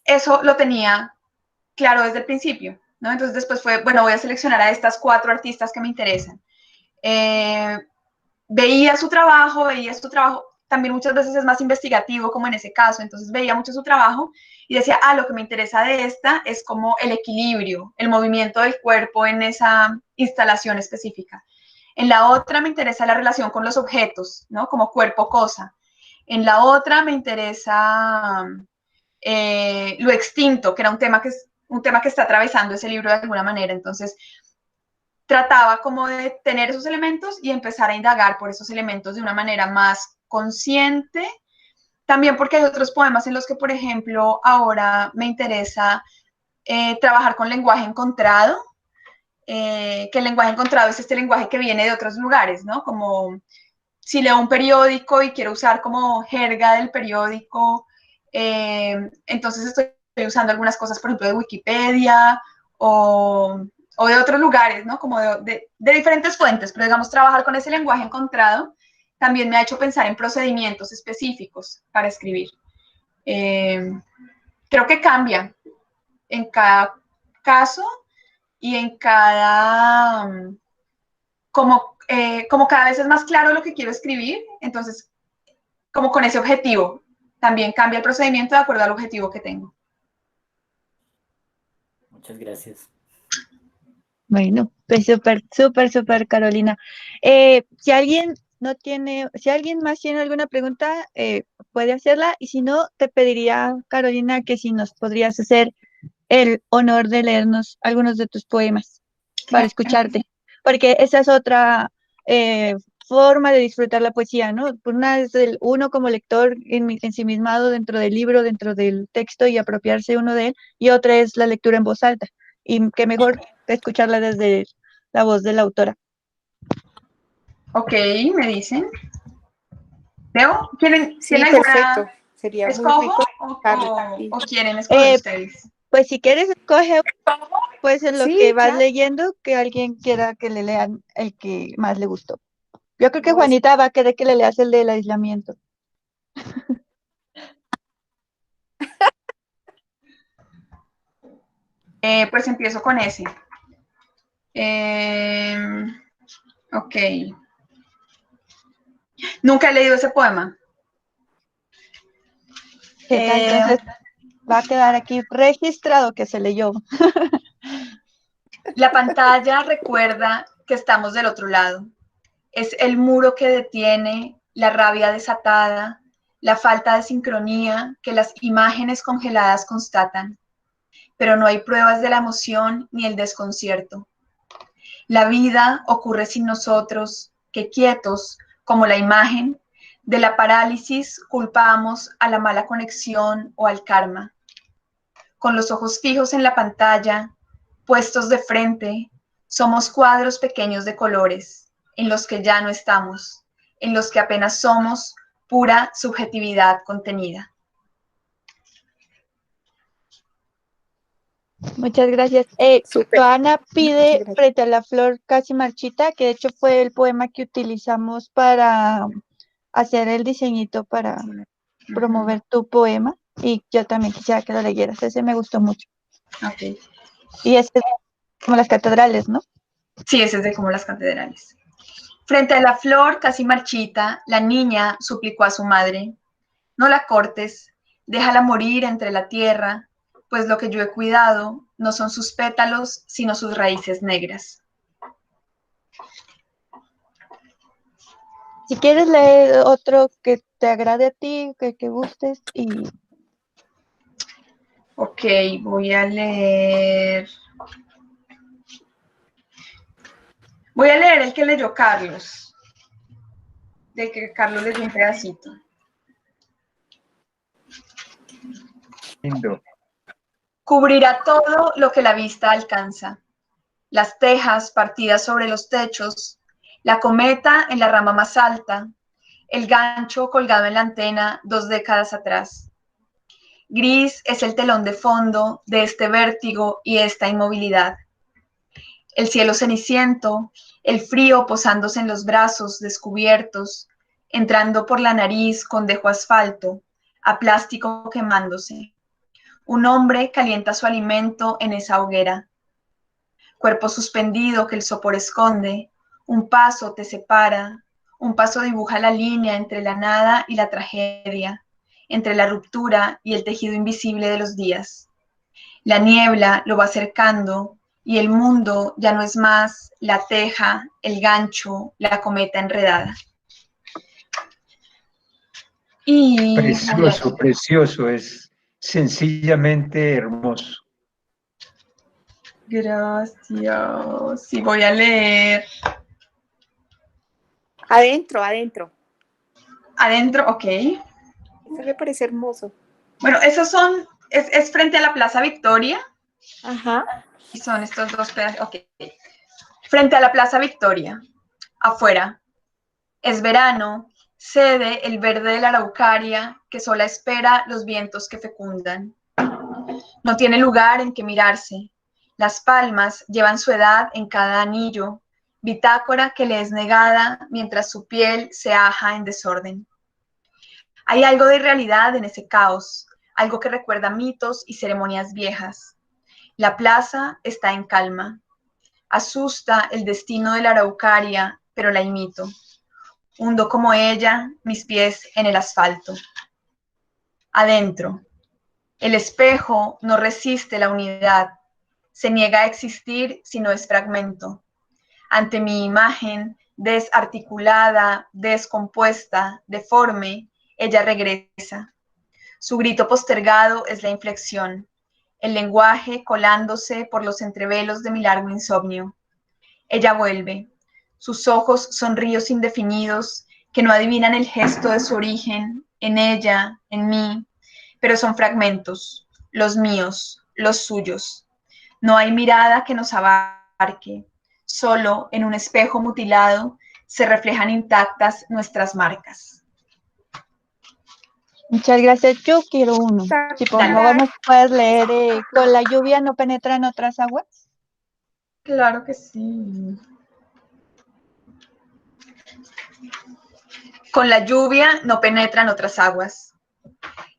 eso lo tenía claro desde el principio, ¿no? Entonces después fue, bueno, voy a seleccionar a estas 4 artistas que me interesan. Eh, veía su trabajo, también muchas veces es más investigativo como en ese caso, entonces veía mucho su trabajo y decía, lo que me interesa de esta es como el equilibrio, el movimiento del cuerpo en esa instalación específica. En la otra me interesa la relación con los objetos, ¿no? Como cuerpo-cosa. En la otra me interesa lo extinto, que era un tema que está atravesando ese libro de alguna manera. Entonces, trataba como de tener esos elementos y empezar a indagar por esos elementos de una manera más consciente. También porque hay otros poemas en los que, por ejemplo, ahora me interesa trabajar con lenguaje encontrado, que el lenguaje encontrado es este lenguaje que viene de otros lugares, ¿no? Como si leo un periódico y quiero usar como jerga del periódico, entonces estoy usando algunas cosas, por ejemplo, de Wikipedia o de otros lugares, ¿no? Como de diferentes fuentes, pero digamos, trabajar con ese lenguaje encontrado también me ha hecho pensar en procedimientos específicos para escribir. Creo que cambia en cada caso y en cada, como cada vez es más claro lo que quiero escribir, entonces como con ese objetivo, también cambia el procedimiento de acuerdo al objetivo que tengo. Muchas gracias. Bueno, pues súper, súper, súper, Carolina. Si alguien no tiene, si alguien más tiene alguna pregunta, puede hacerla. Y si no, te pediría, Carolina, que si nos podrías hacer el honor de leernos algunos de tus poemas para Claro. escucharte. Porque esa es otra eh, forma de disfrutar la poesía, ¿no? Por una es el uno como lector ensimismado dentro del libro, dentro del texto y apropiarse uno de él. Y otra es la lectura en voz alta. Y qué mejor escucharla desde la voz de la autora. Ok, me dicen. ¿Veo? ¿Tienen Sí, perfecto. alguna Sería muy escojo rico o, escucharla. o, Sí, o quieren escoger ustedes? Pues si quieres, escoge, pues en lo que sí, vas claro. leyendo, que alguien quiera que le lean el que más le gustó. Yo creo que No, es Juanita va a querer que le leas el del aislamiento. Pues empiezo con ese. Ok. Nunca he leído ese poema. ¿Qué tal? Eh, Entonces va a quedar aquí registrado que se leyó. la pantalla recuerda que estamos del otro lado. Es el muro que detiene la rabia desatada, la falta de sincronía que las imágenes congeladas constatan, pero no hay pruebas de la emoción ni el desconcierto. La vida ocurre sin nosotros, que quietos, como la imagen, de la parálisis culpamos a la mala conexión o al karma. Con los ojos fijos en la pantalla, puestos de frente, somos cuadros pequeños de colores, en los que ya no estamos, en los que apenas somos pura subjetividad contenida. Muchas gracias. Súper. Joana Muchas pide gracias. Frente a la flor casi marchita, que de hecho fue el poema que utilizamos para hacer el diseñito para promover tu poema. Y yo también quisiera que lo leyeras. Ese me gustó mucho. Okay. Y ese es como las catedrales, ¿no? Sí, ese es de como las catedrales. Frente a la flor casi marchita, la niña suplicó a su madre: no la cortes, déjala morir entre la tierra, pues lo que yo he cuidado no son sus pétalos, sino sus raíces negras. Si quieres leer otro que te agrade a ti, que gustes, y Ok, voy a leer el que leyó Carlos, de que Carlos leyó un pedacito. Lindo. Cubrirá todo lo que la vista alcanza. Las tejas partidas sobre los techos, la cometa en la rama más alta, el gancho colgado en la antena 2 décadas atrás. Gris es el telón de fondo de este vértigo y esta inmovilidad. El cielo ceniciento, el frío posándose en los brazos descubiertos, entrando por la nariz con dejo asfalto, a plástico quemándose. Un hombre calienta su alimento en esa hoguera. Cuerpo suspendido que el sopor esconde, un paso te separa, un paso dibuja la línea entre la nada y la tragedia, entre la ruptura y el tejido invisible de los días. La niebla lo va acercando y el mundo ya no es más la teja, el gancho, la cometa enredada. Y Precioso, precioso, es sencillamente hermoso. gracias. Sí, voy a leer Adentro, adentro. adentro, ok. Eso me parece hermoso. Bueno, esos son, es frente a la Plaza Victoria. Ajá. Y son estos dos pedazos, ok. Frente a la Plaza Victoria, afuera. Es verano, cede el verde de la araucaria que sola espera los vientos que fecundan. No tiene lugar en que mirarse. Las palmas llevan su edad en cada anillo, bitácora que le es negada mientras su piel se aja en desorden. Hay algo de irrealidad en ese caos, algo que recuerda mitos y ceremonias viejas. La plaza está en calma. Asusta el destino de la araucaria, pero la imito. Hundo como ella mis pies en el asfalto. Adentro. El espejo no resiste la unidad. Se niega a existir si no es fragmento. Ante mi imagen, desarticulada, descompuesta, deforme, ella regresa. Su grito postergado es la inflexión, el lenguaje colándose por los entrevelos de mi largo insomnio. Ella vuelve. Sus ojos son ríos indefinidos que no adivinan el gesto de su origen, en ella, en mí, pero son fragmentos, los míos, los suyos. No hay mirada que nos abarque, solo en un espejo mutilado se reflejan intactas nuestras marcas. muchas gracias. Yo quiero uno. Si por favor nos puedes leer Con la lluvia no penetran otras aguas. Claro que sí. Con la lluvia no penetran otras aguas.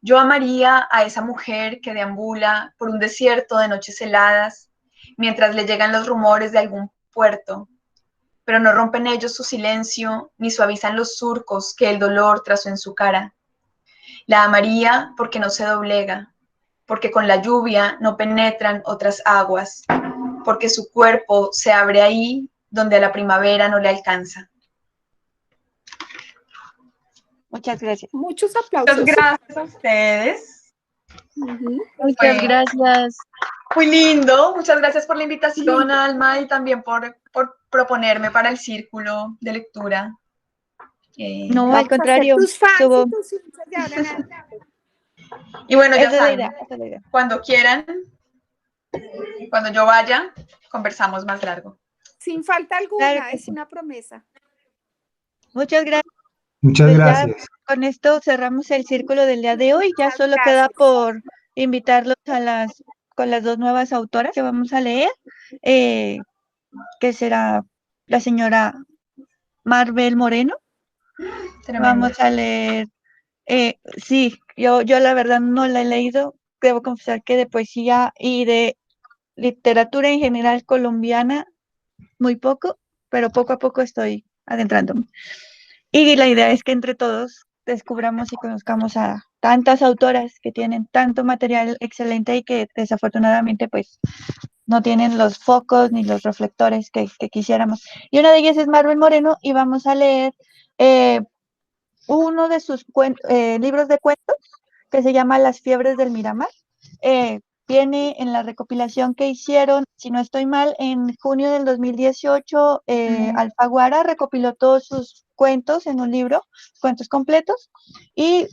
Yo amaría a esa mujer que deambula por un desierto de noches heladas, mientras le llegan los rumores de algún puerto, pero no rompen ellos su silencio ni suavizan los surcos que el dolor trazó en su cara. La amaría porque no se doblega, porque con la lluvia no penetran otras aguas, porque su cuerpo se abre ahí donde a la primavera no le alcanza. Muchas gracias. Muchos Muchas aplausos. gracias a ustedes. Ujú. Muchas Fue gracias. muy lindo. Muchas gracias por la invitación, Alma, y también por proponerme para el círculo de lectura. No, al Vamos a ser contrario, tus fans estuvo, y tus hinchas de ahora en adelante. Y bueno, ya esa es la saben, idea, esa es la idea. cuando quieran, cuando yo vaya, conversamos más largo. Sin falta Claro alguna, que es sí. una promesa. Muchas gracias. Muchas Pues ya gracias. con esto cerramos el círculo del día de hoy. Ya Muchas solo queda gracias. por invitarlos con las dos nuevas autoras que vamos a leer, que será la señora Marvel Moreno. Tremendo. Vamos a leer, sí, yo la verdad no la he leído. Debo confesar que de poesía y de literatura en general colombiana, muy poco, pero poco a poco estoy adentrándome. Y la idea es que entre todos descubramos y conozcamos a tantas autoras que tienen tanto material excelente y que desafortunadamente pues no tienen los focos ni los reflectores que quisiéramos. Y una de ellas es Marvel Moreno y vamos a leer uno de sus libros de cuentos que se llama Las fiebres del Miramar. Viene en la recopilación que hicieron, si no estoy mal, en junio del 2018, Alfaguara recopiló todos sus cuentos en un libro, cuentos completos, y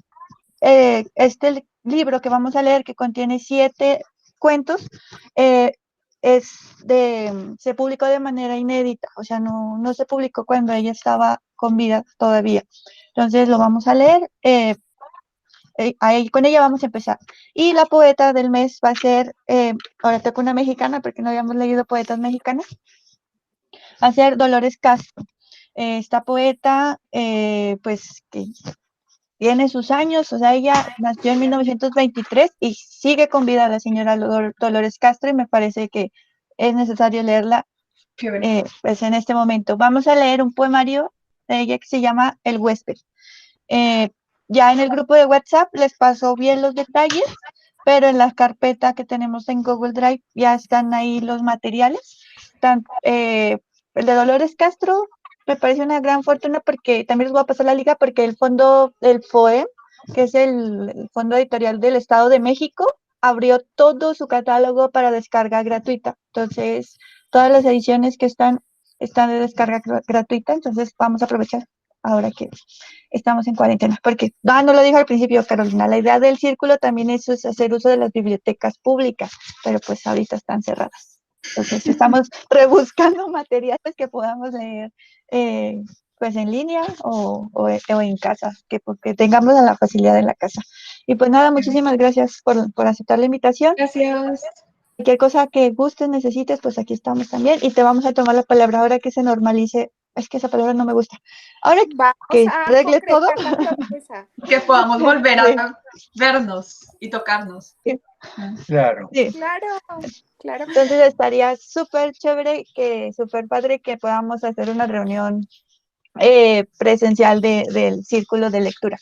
este libro que vamos a leer, que contiene 7 cuentos, se publicó de manera inédita, o sea, no se publicó cuando ella estaba con vida todavía. Entonces lo vamos a leer. Ahí, con ella vamos a empezar. Y la poeta del mes va a ser, ahora toca una mexicana, porque no habíamos leído poetas mexicanas, va a ser Dolores Castro. Esta poeta, pues, que tiene sus años, o sea, ella nació en 1923 y sigue con vida la señora Dolores Castro, y me parece que es necesario leerla pues en este momento. Vamos a leer un poemario de ella que se llama El huésped. Ya en el grupo de WhatsApp les paso bien los detalles, pero en la carpeta que tenemos en Google Drive ya están ahí los materiales. El de Dolores Castro me parece una gran fortuna, porque también les voy a pasar la liga, porque el fondo del FOEM, que es el Fondo Editorial del Estado de México, abrió todo su catálogo para descarga gratuita. Entonces, todas las ediciones que están de descarga gratuita, entonces vamos a aprovechar ahora que estamos en cuarentena, porque no lo dije al principio, Carolina, la idea del círculo también es hacer uso de las bibliotecas públicas, pero pues ahorita están cerradas. Entonces estamos rebuscando materiales que podamos leer pues en línea o en casa, porque tengamos la facilidad en la casa. Y pues nada, muchísimas gracias por aceptar la invitación. Gracias. Cualquier cosa que gustes, necesites, pues aquí estamos también, y te vamos a tomar la palabra ahora que se normalice. Es que esa palabra no me gusta. Ahora Vamos que a arregle todo, concretar la promesa. Que podamos volver sí, a vernos y tocarnos. Claro. sí. Claro, claro. Entonces estaría súper chévere, súper padre que podamos hacer una reunión presencial del círculo de lectura.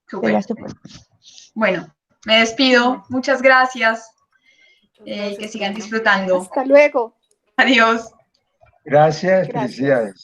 Sería Súper. súper. Bueno, me despido. Muchas gracias. Que sigan Diana. disfrutando. Hasta luego. Adiós. Gracias, Gracias. felicidades.